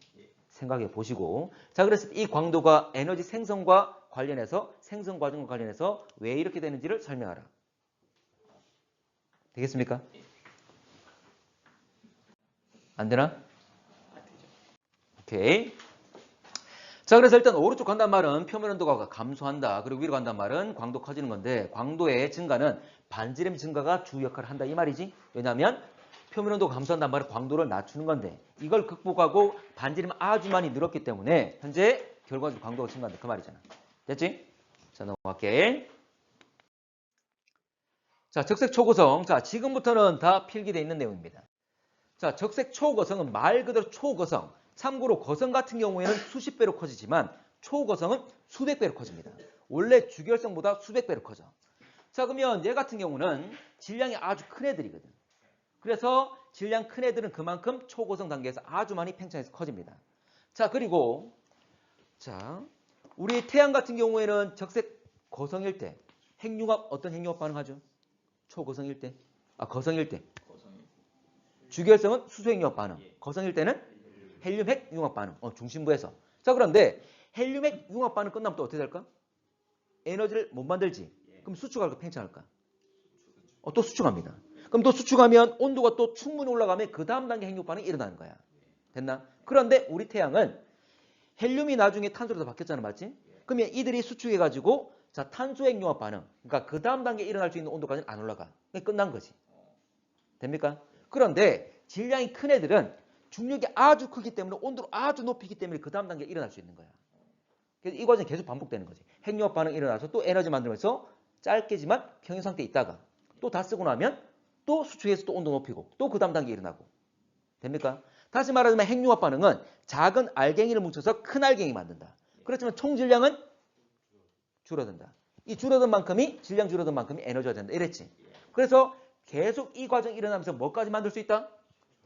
생각해 보시고. 자, 그래서 이 광도가 에너지 생성과 관련해서, 생성 과정과 관련해서 왜 이렇게 되는지를 설명하라. 되겠습니까? 안 되나? 오케이. 자, 그래서 일단 오른쪽 간단 말은 표면 온도가 감소한다. 그리고 위로 간단 말은 광도 커지는 건데, 광도의 증가는 반지름 증가가 주 역할을 한다 이 말이지. 왜냐하면 표면 온도가 감소한단 말은 광도를 낮추는 건데, 이걸 극복하고 반지름이 아주 많이 늘었기 때문에 현재 결과적으로 광도가 증가한다 그 말이잖아. 됐지? 자, 넘어갈게. 자, 적색 초고성. 자, 지금부터는 다 필기되어 있는 내용입니다. 자, 적색 초고성은 말 그대로 초고성. 참고로 거성 같은 경우에는 수십 배로 커지지만 초고성은 수백 배로 커집니다. 원래 주결성보다 수백 배로 커져. 자, 그러면 얘 같은 경우는 질량이 아주 큰 애들이거든. 그래서 질량 큰 애들은 그만큼 초고성 단계에서 아주 많이 팽창해서 커집니다. 자, 그리고 자, 우리 태양 같은 경우에는 적색 거성일 때 핵융합 어떤 핵융합 반응하죠? 초고성일 때. 거성일 때. 주결성은 수소핵융합 반응. 거성일 때는 헬륨핵 융합 반응. 중심부에서. 자, 그런데 헬륨핵 융합 반응 끝나면 또 어떻게 될까? 에너지를 못 만들지. 그럼 수축할까 팽창할까? 또 수축합니다. 그럼 또 수축하면 온도가 또 충분히 올라가면 그 다음 단계 핵융합 반응이 일어나는 거야. 됐나? 그런데 우리 태양은 헬륨이 나중에 탄소로 바뀌었잖아, 맞지? 그러면 이들이 수축해가지고 자, 탄소핵 융합 반응. 그러니까 그 다음 단계에 일어날 수 있는 온도까지는 안 올라가. 그러니까 끝난 거지. 됩니까? 그런데 질량이 큰 애들은 중력이 아주 크기 때문에 온도를 아주 높이기 때문에 그 다음 단계에 일어날 수 있는 거야. 그래서 이 과정이 계속 반복되는 거지. 핵융합 반응이 일어나서 또 에너지 만들면서 짧게지만 평형 상태에 있다가 또 다 쓰고 나면 또 수축해서 또 온도 높이고 또 그 다음 단계에 일어나고. 됩니까? 다시 말하자면 핵융합 반응은 작은 알갱이를 뭉쳐서 큰 알갱이 만든다. 그렇지만 총 질량은 줄어든다. 이 줄어든 만큼이 질량 줄어든 만큼이 에너지가 된다. 이랬지. 그래서 계속 이 과정이 일어나면서 뭐까지 만들 수 있다?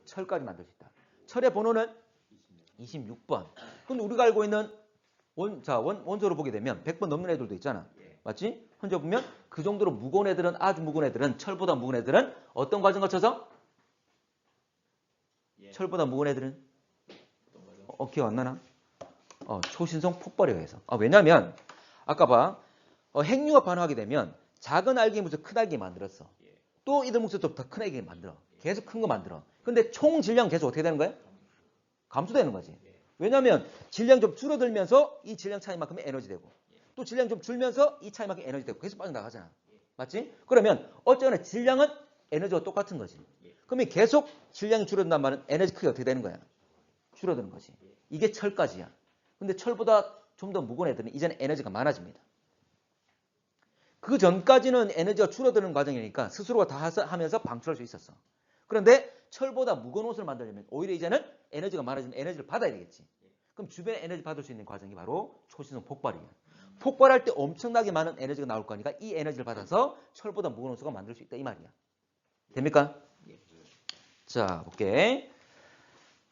철까지 만들 수 있다. 철의 번호는 26번. 근데 우리가 알고 있는 원소로 보게 되면 100번 넘는 애들도 있잖아. 맞지? 현재 보면 그 정도로 무거운 애들은, 아주 무거운 애들은, 철보다 무거운 애들은 어떤 과정 거쳐서? 철보다 무거운 애들은? 기억 안 나나? 초신성 폭발에 의해서. 왜냐면 아까 봐. 핵융합 반응하게 되면 작은 알갱이 뭉쳐서 큰 알갱이 만들었어. 또 이들 뭉쳐서 더 큰 알갱이 만들어. 계속 큰 거 만들어. 근데 총 질량 계속 어떻게 되는 거야? 감소되는 거지. 왜냐하면 질량 좀 줄어들면서 이 질량 차이만큼의 에너지 되고 또 질량 좀 줄면서 이 차이만큼 에너지 되고 계속 빠져나가잖아. 맞지? 그러면 어쨌거나 질량은 에너지가 똑같은 거지. 그러면 계속 질량이 줄어든단 말은 에너지 크기가 어떻게 되는 거야? 줄어드는 거지. 이게 철까지야. 근데 철보다 좀 더 무거운 애들은 이제는 에너지가 많아집니다. 그 전까지는 에너지가 줄어드는 과정이니까 스스로가 다 하면서 방출할 수 있었어. 그런데 철보다 무거운 옷을 만들려면 오히려 이제는 에너지가 많아지면 에너지를 받아야 되겠지. 그럼 주변에 에너지 받을 수 있는 과정이 바로 초신성 폭발이야. 폭발할 때 엄청나게 많은 에너지가 나올 거니까 이 에너지를 받아서 철보다 무거운 옷을 만들 수 있다 이 말이야. 됩니까? 자, 볼게.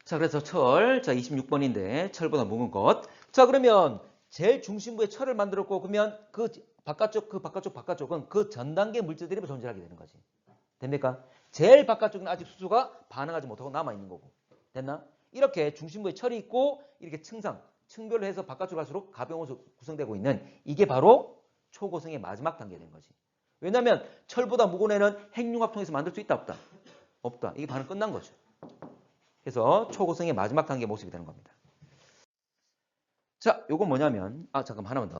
자, 그래서 철. 자, 26번인데 철보다 무거운 것. 자, 그러면 제일 중심부에 철을 만들었고 그러면 그 바깥쪽은 그 전 단계 물질들이 존재하게 되는 거지. 됩니까? 제일 바깥쪽은 아직 수소가 반응하지 못하고 남아있는 거고. 됐나? 이렇게 중심부에 철이 있고 이렇게 층별로 해서 바깥쪽으로 갈수록 가벼운 옷으로 구성되고 있는 이게 바로 초고성의 마지막 단계가 되는 거지. 왜냐하면 철보다 무거운 애는 핵융합 통해서 만들 수 있다 없다? 없다. 이게 반응 끝난 거죠. 그래서 초고성의 마지막 단계 모습이 되는 겁니다. 자, 요건 뭐냐면 잠깐 하나만 더.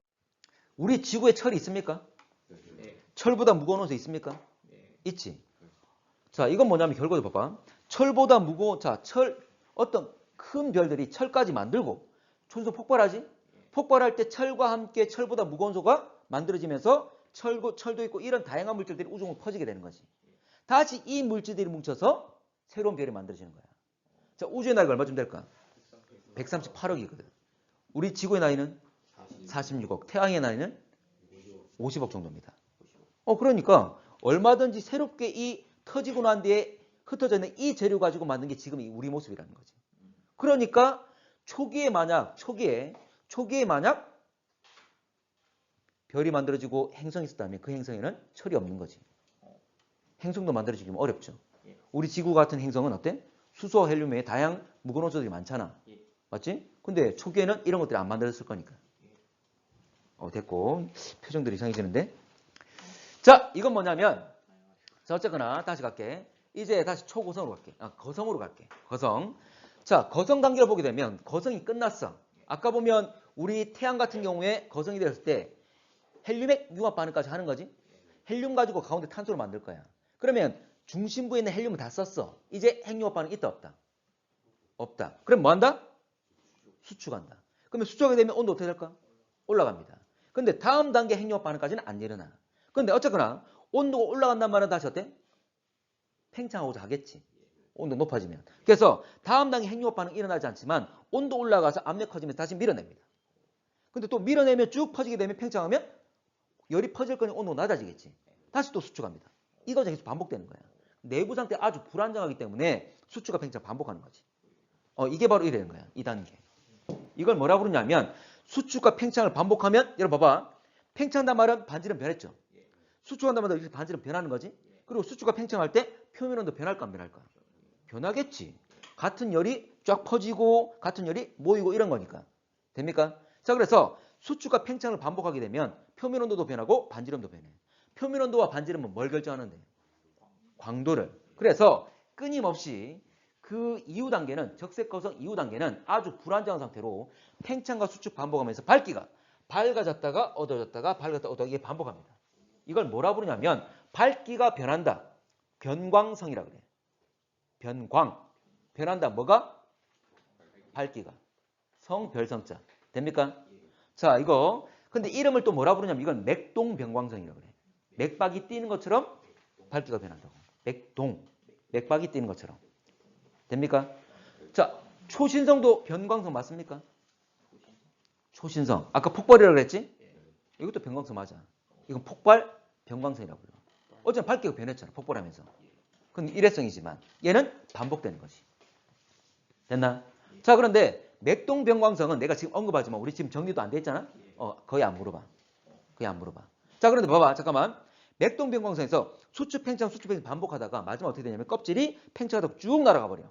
우리 지구에 철이 있습니까? 네. 철보다 무거운 옷이 있습니까? 있지. 자, 이건 뭐냐면 결과도 봐봐. 철보다 무거운, 어떤 큰 별들이 철까지 만들고 초신성 폭발하지? 폭발할 때 철과 함께 철보다 무거운 소가 만들어지면서 철도 있고 이런 다양한 물질들이 우주으로 퍼지게 되는 거지. 다시 이 물질들이 뭉쳐서 새로운 별이 만들어지는 거야. 자, 우주의 나이가 얼마쯤 될까? 138억이거든. 우리 지구의 나이는 46억. 태양의 나이는 50억 정도입니다. 그러니까 얼마든지 새롭게 이 터지고 난 뒤에 흩어져 있는 이 재료 가지고 만든 게 지금 우리 모습이라는 거지. 그러니까 초기에 만약 별이 만들어지고 행성이 있었다면 그 행성에는 철이 없는 거지. 행성도 만들어지기 어렵죠. 우리 지구 같은 행성은 어때? 수소와 헬륨의 다양한 무거운 원소들이 많잖아. 맞지? 근데 초기에는 이런 것들이 안 만들어졌을 거니까. 됐고. 표정들이 이상해지는데. 자, 이건 뭐냐면, 자, 어쨌거나 다시 갈게. 이제 다시 초고성으로 갈게. 거성으로 갈게. 거성. 자, 거성 단계를 보게 되면 거성이 끝났어. 아까 보면 우리 태양 같은 경우에 거성이 되었을 때 헬륨핵 융합 반응까지 하는 거지. 헬륨 가지고 가운데 탄소를 만들 거야. 그러면 중심부에 있는 헬륨을 다 썼어. 이제 핵융합 반응 있다 없다? 없다. 그럼 뭐 한다? 수축한다. 그러면 수축하게 되면 온도 어떻게 될까? 올라갑니다. 근데 다음 단계 핵융합 반응까지는 안 일어나. 근데 어쨌거나 온도가 올라간단 말은 다시 어때? 팽창하고자 하겠지. 온도 높아지면. 그래서 다음 단계 핵융합 반응이 일어나지 않지만 온도 올라가서 압력 커지면서 다시 밀어냅니다. 근데 또 밀어내면 쭉 퍼지게 되면 팽창하면 열이 퍼질 거니 온도가 낮아지겠지. 다시 또 수축합니다. 이거 계속 반복되는 거야. 내부 상태 아주 불안정하기 때문에 수축과 팽창 반복하는 거지. 이게 바로 이래는 거야. 2단계. 이걸 뭐라 부르냐면 수축과 팽창을 반복하면 여러분 봐봐. 팽창한단 말은 반지름 변했죠. 수축한단 말은 이렇게 반지름 변하는 거지. 그리고 수축과 팽창할 때 표면 온도 변할까 안 변할까? 변하겠지. 같은 열이 쫙 퍼지고 같은 열이 모이고 이런 거니까. 됩니까? 자, 그래서 수축과 팽창을 반복하게 되면 표면 온도도 변하고 반지름도 변해. 표면 온도와 반지름은 뭘 결정하는데? 광도를. 그래서 끊임없이 그 이후 단계는 적색 거성 이후 단계는 아주 불안정한 상태로 팽창과 수축 반복하면서 밝기가 밝아졌다가 어두워졌다가 밝았다가 어두워졌다가 이게 반복합니다. 이걸 뭐라 부르냐면 밝기가 변한다. 변광성이라 그래. 변광. 변한다. 뭐가? 밝기가. 성, 별성자. 됩니까? 자, 이거. 근데 이름을 또 뭐라 부르냐면 이건 맥동변광성이라고 그래. 맥박이 뛰는 것처럼 밝기가 변한다고. 맥동. 맥박이 뛰는 것처럼. 됩니까? 자, 초신성도 변광성 맞습니까? 초신성. 아까 폭발이라고 그랬지? 이것도 변광성 맞아. 이건 폭발 변광성이라고 불러. 어쨌든 밝기가 변했잖아. 폭발하면서. 그건 일회성이지만 얘는 반복되는 거지. 됐나? 자, 그런데 맥동 변광성은 내가 지금 언급하지만 우리 지금 정리도 안 돼 있잖아? 거의 안 물어봐. 거의 안 물어봐. 자, 그런데 봐봐. 잠깐만. 맥동 변광성에서 수축 팽창 반복하다가 마지막 어떻게 되냐면 껍질이 팽창하다 쭉 날아가 버려.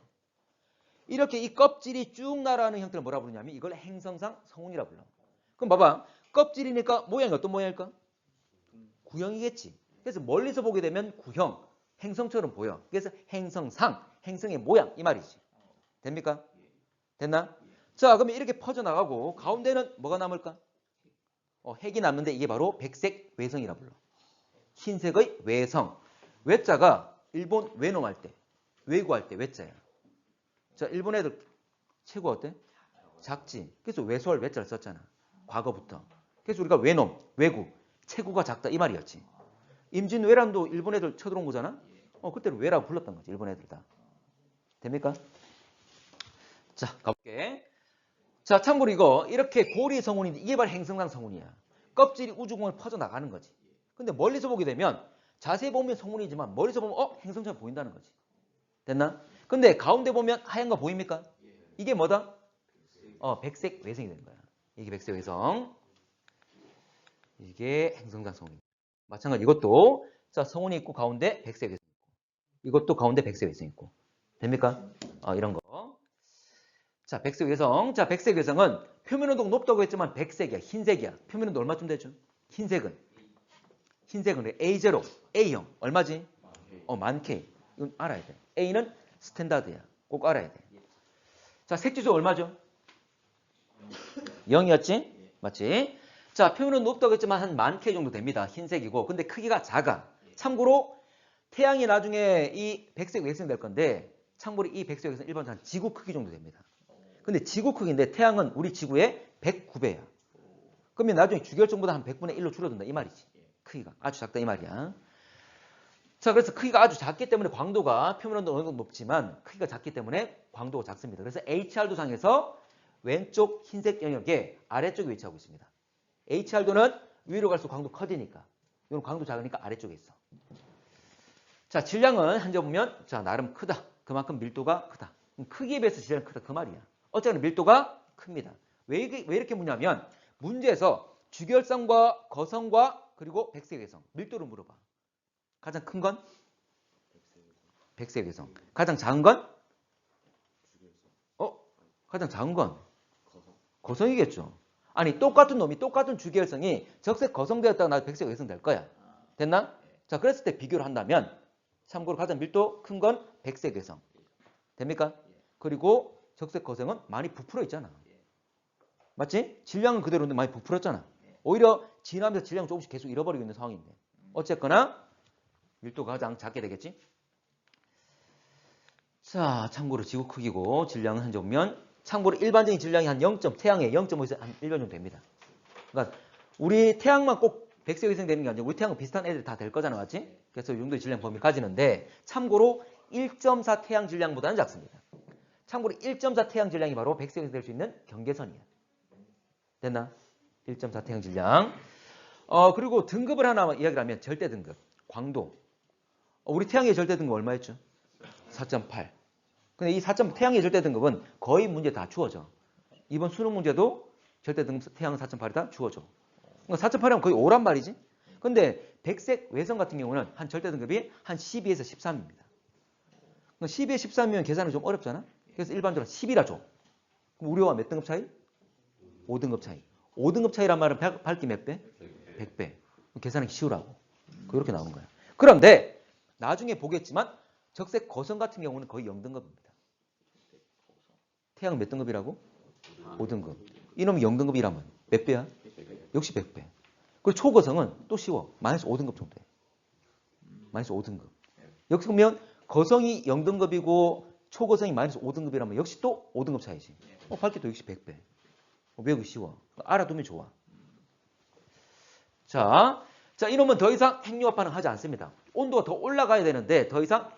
이렇게 이 껍질이 쭉 날아가는 형태를 뭐라 부르냐면 이걸 행성상 성운이라 불러. 그럼 봐봐. 껍질이니까 모양이 어떤 모양일까? 구형이겠지. 그래서 멀리서 보게 되면 구형, 행성처럼 보여. 그래서 행성상, 행성의 모양 이 말이지. 됩니까? 됐나? 자, 그러면 이렇게 퍼져나가고 가운데는 뭐가 남을까? 핵이 남는데 이게 바로 백색 외성이라 불러. 흰색의 외성. 외자가 일본 외놈할 때, 외구할 때 외자야. 자, 일본 애들 체구 어때? 작지. 그래서 외소할 외자를 썼잖아. 과거부터. 그래서 우리가 외놈, 외구, 체구가 작다 이 말이었지. 임진왜란도 일본 애들 쳐들어온 거잖아. 그때는 외라고 불렀던 거지. 일본 애들 다. 됩니까? 자, 가볼게. 자, 참고로 이거 이렇게 고리 성운인데 이게 바로 행성상 성운이야. 껍질이 우주공을 퍼져나가는 거지. 근데 멀리서 보게 되면 자세히 보면 성운이지만 멀리서 보면 행성처럼 보인다는 거지. 됐나? 근데 가운데 보면 하얀 거 보입니까? 이게 뭐다? 백색 외성이 되는 거야. 이게 백색 외성. 이게 행성상 성운입니다. 마찬가지 이것도 자 성운이 있고 가운데 백색 외성 있고 이것도 가운데 백색 외성 있고 됩니까? 이런 거. 자, 백색 외성. 자, 백색 외성은 표면 온도가 높다고 했지만 백색이야. 흰색이야. 표면 온도 얼마쯤 되죠? 흰색은 A0, A형. 얼마지? 1000K. 이건 알아야 돼. A는 스탠다드야. 꼭 알아야 돼. 자, 색지수 얼마죠? 0이었지? 맞지? 자, 표면 온도 높다고 했지만 한 10,000K 정도 됩니다. 흰색이고. 근데 크기가 작아. 참고로 태양이 나중에 이 백색 외성이 될 건데 참고로 이 백색 외성은 일반적으로 한 지구 크기 정도 됩니다. 근데 지구 크기인데 태양은 우리 지구의 109배야. 그러면 나중에 주기율점보다 한 100분의 1로 줄어든다 이 말이지. 크기가 아주 작다 이 말이야. 자, 그래서 크기가 아주 작기 때문에 광도가 표면 온도 어느 정도 높지만 크기가 작기 때문에 광도가 작습니다. 그래서 HR도상에서 왼쪽 흰색 영역의 아래쪽에 위치하고 있습니다. HR도는 위로 갈수록 광도 커지니까 이건 광도 작으니까 아래쪽에 있어. 자, 질량은 현재 보면 자 나름 크다. 그만큼 밀도가 크다. 크기에 비해서 질량이 크다 그 말이야. 어쨌든 밀도가 큽니다. 왜 이렇게 묻냐면 문제에서 주결성과 거성과 그리고 백색외성 밀도를 물어봐. 가장 큰 건 백색외성. 가장 작은 건 가장 작은 건 거성이겠죠. 아니 똑같은 놈이 똑같은 주계열성이 적색 거성되었다가 나도 백색 외성 될 거야. 됐나? 자 그랬을 때 비교를 한다면 참고로 가장 밀도 큰 건 백색 외성. 됩니까? 그리고 적색 거성은 많이 부풀어 있잖아. 맞지? 질량은 그대로인데 많이 부풀었잖아. 오히려 진화하면서 질량을 조금씩 계속 잃어버리고 있는 상황인데. 어쨌거나 밀도가 가장 작게 되겠지. 자 참고로 지구 크기고 질량은 현재 보면 참고로 일반적인 질량이 한 0. 태양의 0.5에서 한 1년 정도 됩니다. 그러니까 우리 태양만 꼭 백색 외성 되는 게 아니라 우리 태양은 비슷한 애들이 다 될 거잖아. 맞지? 그래서 이 정도의 질량 범위를 가지는데 참고로 1.4 태양 질량보다는 작습니다. 참고로 1.4 태양 질량이 바로 백색 외성 될 수 있는 경계선이야. 됐나? 1.4 태양 질량. 그리고 등급을 하나 이야기를 하면 절대 등급, 광도. 우리 태양의 절대 등급 얼마였죠? 4.8. 근데 이 4.8 태양의 절대 등급은 거의 문제 다 주어져. 이번 수능 문제도 절대 등급 태양 4.8이 다 주어져. 그러니까 4.8이면 거의 5란 말이지. 근데 백색 외성 같은 경우는 한 절대 등급이 한 12에서 13입니다. 12에 13이면 계산이 좀 어렵잖아. 그래서 일반적으로 10이라 줘. 그럼 우리와 몇 등급 차이? 5등급 차이. 5등급 차이란 말은 밝기 몇 배? 100배. 계산하기 쉬우라고. 그렇게 나오는 거야. 그런데 나중에 보겠지만 적색 거성 같은 경우는 거의 0등급입니다. 태양은 몇 등급이라고? 5등급. 이놈이 0등급이라면 몇 배야? 역시 100배. 그리고 초거성은 또 쉬워. 마이너스 5등급 정도 돼. 마이너스 5등급. 여기서 보면 거성이 0등급이고 초거성이 마이너스 5등급이라면 역시 또 5등급 차이지. 밝기도 역시 100배. 외우기 쉬워. 알아두면 좋아. 자, 이놈은 더 이상 핵융합 반응하지 않습니다. 온도가 더 올라가야 되는데 더 이상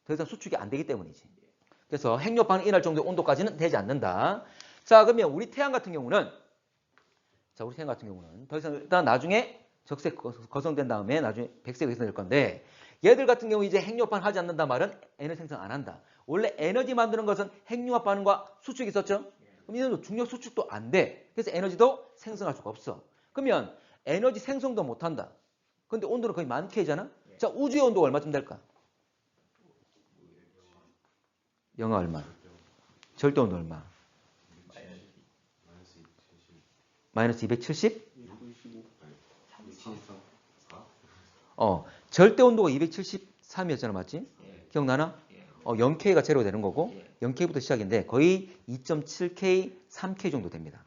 수축이 안 되기 때문이지. 그래서 핵융합 반응이 일어날 정도의 온도까지는 되지 않는다. 자, 그러면 우리 태양 같은 경우는 더 이상 일단 나중에 적색 거성된 다음에 나중에 백색 외성될 건데 얘들 같은 경우 이제 핵융합 반응 하지 않는다 말은 에너지 생성 안 한다. 원래 에너지 만드는 것은 핵융합 반응과 수축이 있었죠? 그럼 이놈도 중력 수축도 안 돼. 그래서 에너지도 생성할 수가 없어. 그러면 에너지 생성도 못 한다. 근데 온도는 거의 만 K잖아? 자, 우주의 온도가 얼마쯤 될까? 영하 얼마? 절대 온도 얼마? 마이너스 270? 절대 온도가 273이었잖아, 맞지? 기억나나? 0K가 제로가 되는 거고 0K부터 시작인데 거의 2.7K, 3K 정도 됩니다.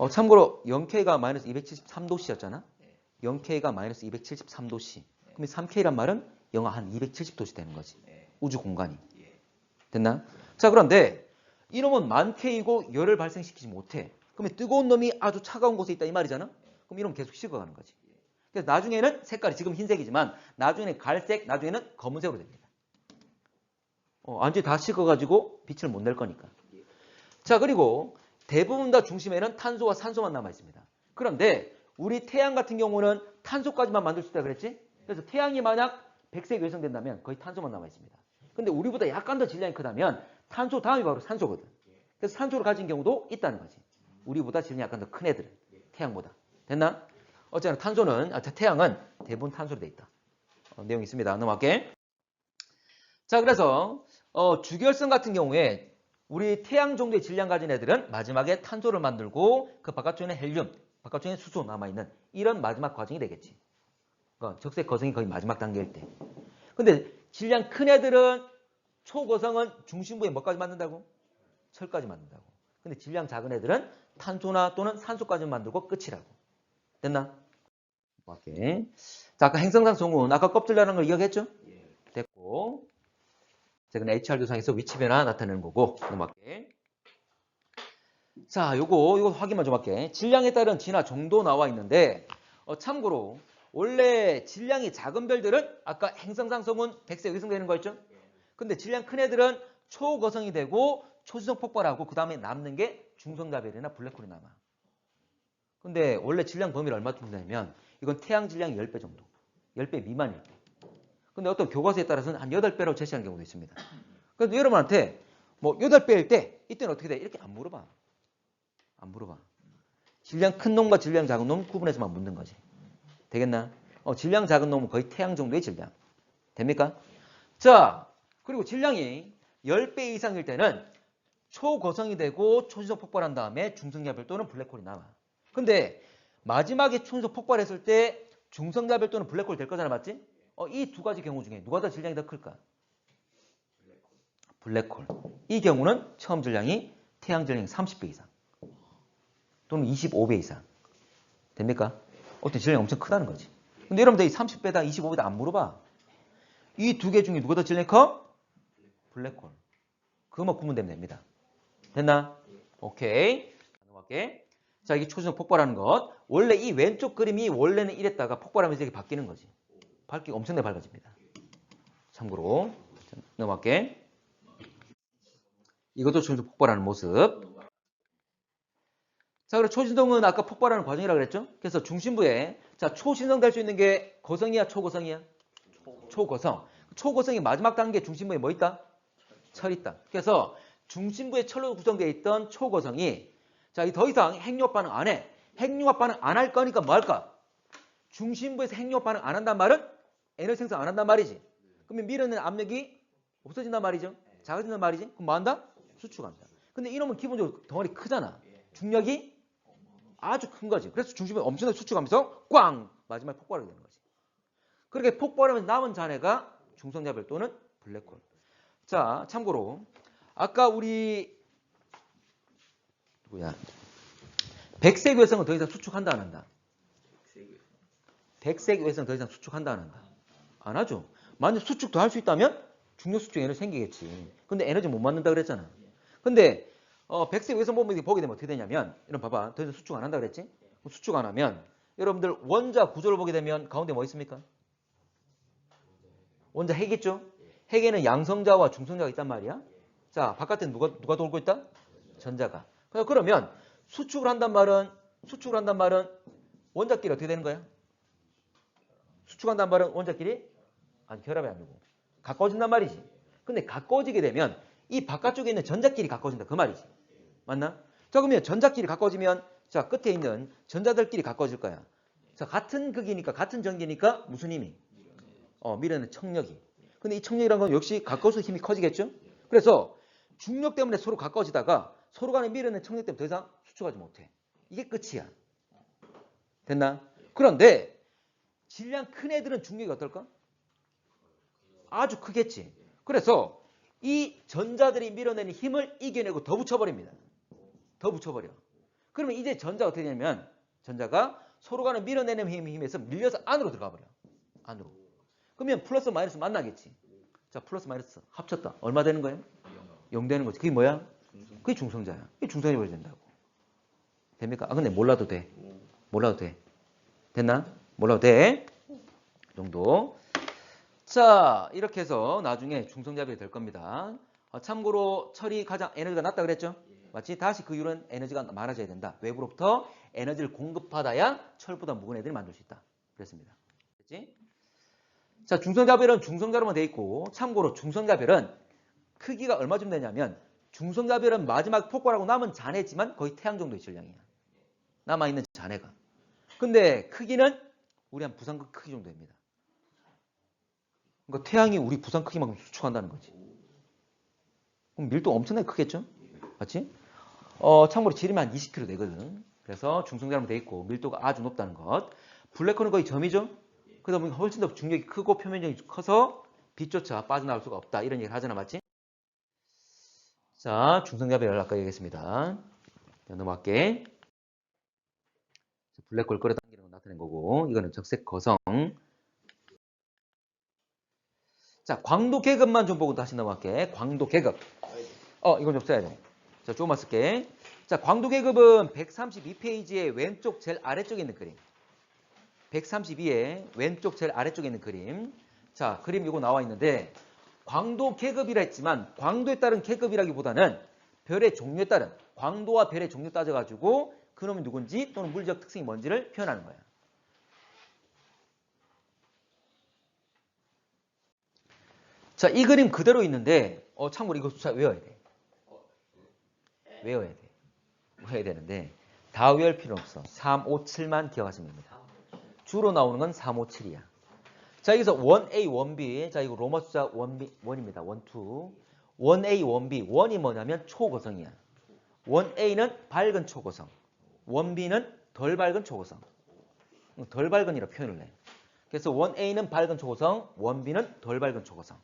참고로 0K가 마이너스 273도씨였잖아? 0K가 마이너스 273도씨. 그럼 3K란 말은 영하 한 270도씨 되는 거지. 우주 공간이. 됐나? 자, 그런데 이놈은 만 K이고 열을 발생시키지 못해. 그러면 뜨거운 놈이 아주 차가운 곳에 있다 이 말이잖아? 그럼 이놈은 계속 식어가는 거지. 그래서 나중에는 색깔이 지금 흰색이지만 나중에는 갈색, 나중에는 검은색으로 됩니다. 완전히 다 식어가지고 빛을 못 낼 거니까. 자, 그리고 대부분 다 중심에는 탄소와 산소만 남아 있습니다. 그런데 우리 태양 같은 경우는 탄소까지만 만들 수 있다 그랬지? 그래서 태양이 만약 백색 외성된다면 거의 탄소만 남아 있습니다. 근데 우리보다 약간 더 질량이 크다면 탄소 다음이 바로 산소거든. 그래서 산소를 가진 경우도 있다는 거지. 우리보다 질량이 약간 더 큰 애들은 태양보다. 됐나? 어쨌든 태양은 대부분 탄소로 돼 있다. 내용이 있습니다. 넘어갈게. 자, 그래서 주결성 같은 경우에 우리 태양 정도의 질량 가진 애들은 마지막에 탄소를 만들고 그 바깥쪽에는 헬륨, 바깥쪽에는 수소 남아있는 이런 마지막 과정이 되겠지. 적색 거성이 거의 마지막 단계일 때. 근데 질량 큰 애들은 초거성은 중심부에 뭐까지 만든다고? 철까지 만든다고. 근데 질량 작은 애들은 탄소나 또는 산소까지 만들고 끝이라고. 됐나? 오케이. 자, 아까 행성상 성분, 아까 껍질이라는 걸 이야기했죠? 됐고. 자, 그럼 HR 교상에서 위치 변화 나타내는 거고. 넘어갈게. 자, 요거 확인만 좀 할게. 질량에 따른 진화 정도 나와 있는데, 참고로, 원래 질량이 작은 별들은 아까 행성상 성분 백색 외성되는 거였죠? 근데 질량 큰 애들은 초거성이 되고 초지성 폭발하고 그 다음에 남는 게 중성자별이나 블랙홀이 남아. 근데 원래 질량 범위를 얼마쯤 되냐면 이건 태양 질량 10배 정도. 10배 미만일 때. 근데 어떤 교과서에 따라서는 한 8배라고 제시하는 경우도 있습니다. 그래서 여러분한테 뭐 8배일 때 이때는 어떻게 돼? 이렇게 안 물어봐. 안 물어봐. 질량 큰 놈과 질량 작은 놈 구분해서만 묻는 거지. 되겠나? 질량 작은 놈은 거의 태양 정도의 질량. 됩니까? 자, 그리고 질량이 10배 이상일 때는 초고성이 되고 초신속 폭발한 다음에 중성자 별도는 블랙홀이 나와. 근데 마지막에 초신속 폭발했을 때 중성자 별도는 블랙홀 될 거잖아, 맞지? 이 두 가지 경우 중에 누가 더 질량이 더 클까? 블랙홀. 이 경우는 처음 질량이 태양 질량이 30배 이상 또는 25배 이상. 됩니까? 어떤 질량이 엄청 크다는 거지. 근데 여러분들 이 30배다 25배다 안 물어봐. 이 두 개 중에 누가 더 질량이 커? 블랙홀. 그것만 구분되면 됩니다. 됐나? 오케이. 넘어갈게. 자, 이게 초신속 폭발하는 것. 원래 이 왼쪽 그림이 원래는 이랬다가 폭발하면서 이렇게 바뀌는 거지. 밝기가 엄청나게 밝아집니다. 참고로. 자, 넘어갈게. 이것도 초신속 폭발하는 모습. 자, 그리고 초신성은 아까 폭발하는 과정이라고 그랬죠? 그래서 중심부에, 자, 초신성 될 수 있는 게 고성이야, 초고성이야? 초고성. 초고성이 마지막 단계 중심부에 뭐 있다? 철 있다. 그래서 중심부에 철로 구성되어 있던 초고성이, 자, 더 이상 핵융합 반응 안 해. 핵융합 반응 안 할 거니까 뭐 할까? 중심부에서 핵융합 반응 안 한단 말은 에너지 생성 안 한단 말이지. 그러면 밀어내는 압력이 없어진단 말이죠. 작아진단 말이지. 그럼 뭐 한다? 수축합니다. 근데 이놈은 기본적으로 덩어리 크잖아. 중력이 아주 큰 거지. 그래서 중심에 엄청나게 수축하면서 꽝! 마지막에 폭발하게 되는 거지. 그렇게 폭발하면서 남은 잔해가 중성자 별도는 블랙홀. 자, 참고로 아까 우리 누구야? 백색 외성은 더 이상 수축한다 안 한다? 백색 외성 더 이상 수축한다 안 한다? 안 하죠. 만약 수축도 할 수 있다면 중력 수축 에너지 생기겠지. 근데 에너지 못 만든다 그랬잖아. 근데 백색 외성 보면 보게 되면 어떻게 되냐면, 이런 봐봐. 더 이상 수축 안 한다 그랬지? 수축 안 하면 여러분들 원자 구조를 보게 되면 가운데 뭐 있습니까? 원자 핵이죠? 핵에는 양성자와 중성자가 있단 말이야. 자, 바깥에 누가 돌고 있다? 전자가. 그러면 수축을 한단 말은 원자끼리 어떻게 되는 거야? 수축한단 말은 원자끼리 결합이 안 되고 가까워진단 말이지. 근데 가까워지게 되면 이 바깥쪽에 있는 전자끼리 가까워진다 그 말이지. 맞나? 자, 그러면 전자끼리 가까워지면, 자, 끝에 있는 전자들끼리 가까워질 거야. 자, 같은 극이니까, 같은 전기니까 무슨 힘이? 밀어내는 청력이. 근데 이 청력이라는 건 역시 가까울수록 힘이 커지겠죠? 그래서 중력 때문에 서로 가까워지다가 서로 간에 밀어내는 청력 때문에 더 이상 수축하지 못해. 이게 끝이야. 됐나? 그런데 질량 큰 애들은 중력이 어떨까? 아주 크겠지. 그래서 이 전자들이 밀어내는 힘을 이겨내고 더 붙여버립니다. 더 붙여버려. 그러면 이제 전자가 어떻게 되냐면, 전자가 서로 간에 밀어내는 힘에서 밀려서 안으로 들어가 버려. 안으로. 그러면 플러스 마이너스 만나겠지. 자, 플러스 마이너스 합쳤다. 얼마 되는 거예요? 0 되는 거지. 그게 뭐야? 그게 중성자야. 그게 중성이 버려야 된다고. 됩니까? 근데 몰라도 돼. 몰라도 돼. 됐나? 몰라도 돼. 이 정도. 자, 이렇게 해서 나중에 중성자별이 될 겁니다. 참고로 철이 가장 에너지가 낮다 그랬죠? 맞지? 다시 그 이유는 에너지가 많아져야 된다. 외부로부터 에너지를 공급받아야 철보다 무거운 애들을 만들 수 있다. 그랬습니다. 됐지? 자, 중성자별은 중성자로만 돼 있고, 참고로 중성자별은 크기가 얼마쯤 되냐면, 중성자별은 마지막 폭발하고 남은 잔해지만 거의 태양 정도의 질량이야. 남아있는 잔해가. 근데 크기는 우리 한 부산 크기 정도 됩니다. 그러니까 태양이 우리 부산 크기만큼 수축한다는 거지. 그럼 밀도 엄청나게 크겠죠? 맞지? 참고로 지름이 한 20km 되거든. 그래서 중성자로만 돼 있고 밀도가 아주 높다는 것. 블랙홀은 거의 점이죠? 그러다 보니 훨씬 더 중력이 크고 표면적이 커서 빛조차 빠져나올 수가 없다. 이런 얘기를 하잖아. 맞지? 자, 중성자별 아까 얘기했습니다. 자, 넘어갈게. 블랙홀 끌어당기는 거 나타낸 거고, 이거는 적색 거성. 자, 광도 계급만 좀 보고 다시 넘어갈게. 광도 계급. 이건 좀 써야 돼. 자, 조금만 쓸게. 자, 광도 계급은 132페이지의 왼쪽 제일 아래쪽에 있는 그림. 132의 왼쪽 제일 아래쪽에 있는 그림. 자, 그림 이거 나와 있는데, 광도 계급이라 했지만 광도에 따른 계급이라기보다는 별의 종류에 따른, 광도와 별의 종류 따져가지고 그놈이 누군지 또는 물리적 특성이 뭔지를 표현하는 거야. 자, 이 그림 그대로 있는데, 참고로 이거 숫자 외워야 돼. 외워야 돼. 외워야 되는데, 다 외울 필요는 없어. 3, 5, 7만 기억하시면 됩니다. 주로 나오는 건 3, 5, 7이야. 자, 여기서 1A, 1B. 자, 이거 로마 숫자 1입니다. 1, 2. 1A, 1B. 1이 뭐냐면 초고성이야. 1A는 밝은 초고성. 1B는 덜 밝은 초고성. 덜 밝은이라 표현을 해. 그래서 1A는 밝은 초고성, 1B는 덜 밝은 초고성.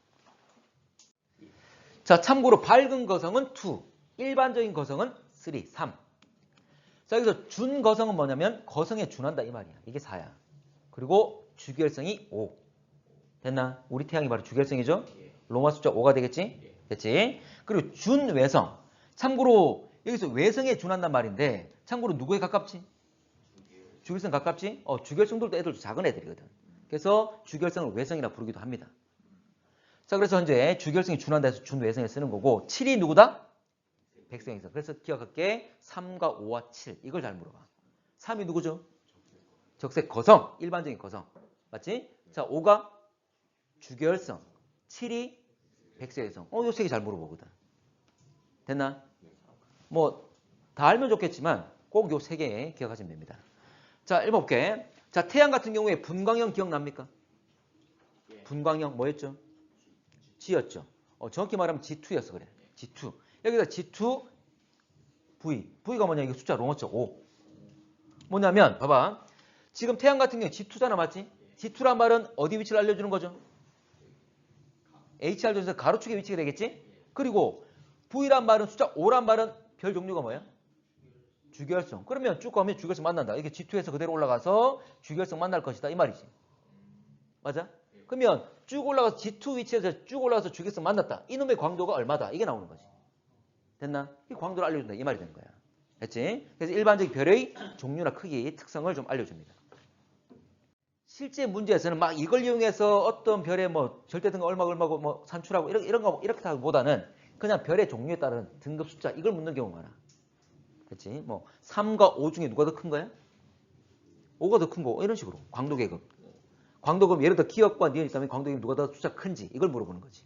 자, 참고로 밝은 거성은 2, 일반적인 거성은 3, 3. 자, 여기서 준 거성은 뭐냐면 거성에 준한다 이 말이야. 이게 4야. 그리고 주결성이 5. 됐나? 우리 태양이 바로 주결성이죠? 로마 숫자 5가 되겠지? 됐지? 그리고 준 외성. 참고로 여기서 외성에 준한단 말인데 참고로 누구에 가깝지? 주결성 가깝지? 주결성들도 애들도 작은 애들이거든. 그래서 주결성을 외성이라 부르기도 합니다. 자, 그래서 현재 주결성이 준한다 해서 준외성에 쓰는 거고 7이 누구다? 백성에서. 그래서 기억할게. 3과 5와 7. 이걸 잘 물어봐. 3이 누구죠? 적색 거성. 일반적인 거성. 맞지? 자, 5가 주결성. 7이 백성에서. 요 세 개 잘 물어보거든. 됐나? 뭐 다 알면 좋겠지만 꼭 요 세 개 기억하시면 됩니다. 자, 1번 볼게. 자, 태양 같은 경우에 분광형 기억납니까? 분광형 뭐였죠? G였죠. 정확히 말하면 G2였어. 그래. G2. 여기다 G2 V. V가 뭐냐? 이거 숫자 로마자 5. 뭐냐면 봐봐. 지금 태양 같은 경우에 G2잖아. 맞지? G2란 말은 어디 위치를 알려주는 거죠? HR 조에서 가로축의 위치가 되겠지? 그리고 V란 말은 숫자 5란 말은 별 종류가 뭐야? 주결성. 그러면 쭉 가면 주결성 만난다. 이게 G2에서 그대로 올라가서 주결성 만날 것이다. 이 말이지. 맞아? 그러면 쭉 올라가서 G2 위치에서 쭉 올라가서 주결성 만났다. 이놈의 광도가 얼마다. 이게 나오는 거지. 됐나? 이 광도를 알려준다. 이 말이 되는 거야. 됐지? 그래서 일반적인 별의 종류나 크기, 특성을 좀 알려줍니다. 실제 문제에서는 막 이걸 이용해서 어떤 별의 뭐 절대등급 얼마고 뭐 산출하고 이런 거 이렇게 하기보다는 그냥 별의 종류에 따른 등급 숫자 이걸 묻는 경우가 많아. 그렇지? 뭐 3과 5 중에 누가 더 큰 거야? 5가 더 큰 거. 이런 식으로. 광도 계급. 광도 그럼 예를 들어 기억과 니은 있다면 광도 계급 누가 더 숫자 큰지 이걸 물어보는 거지.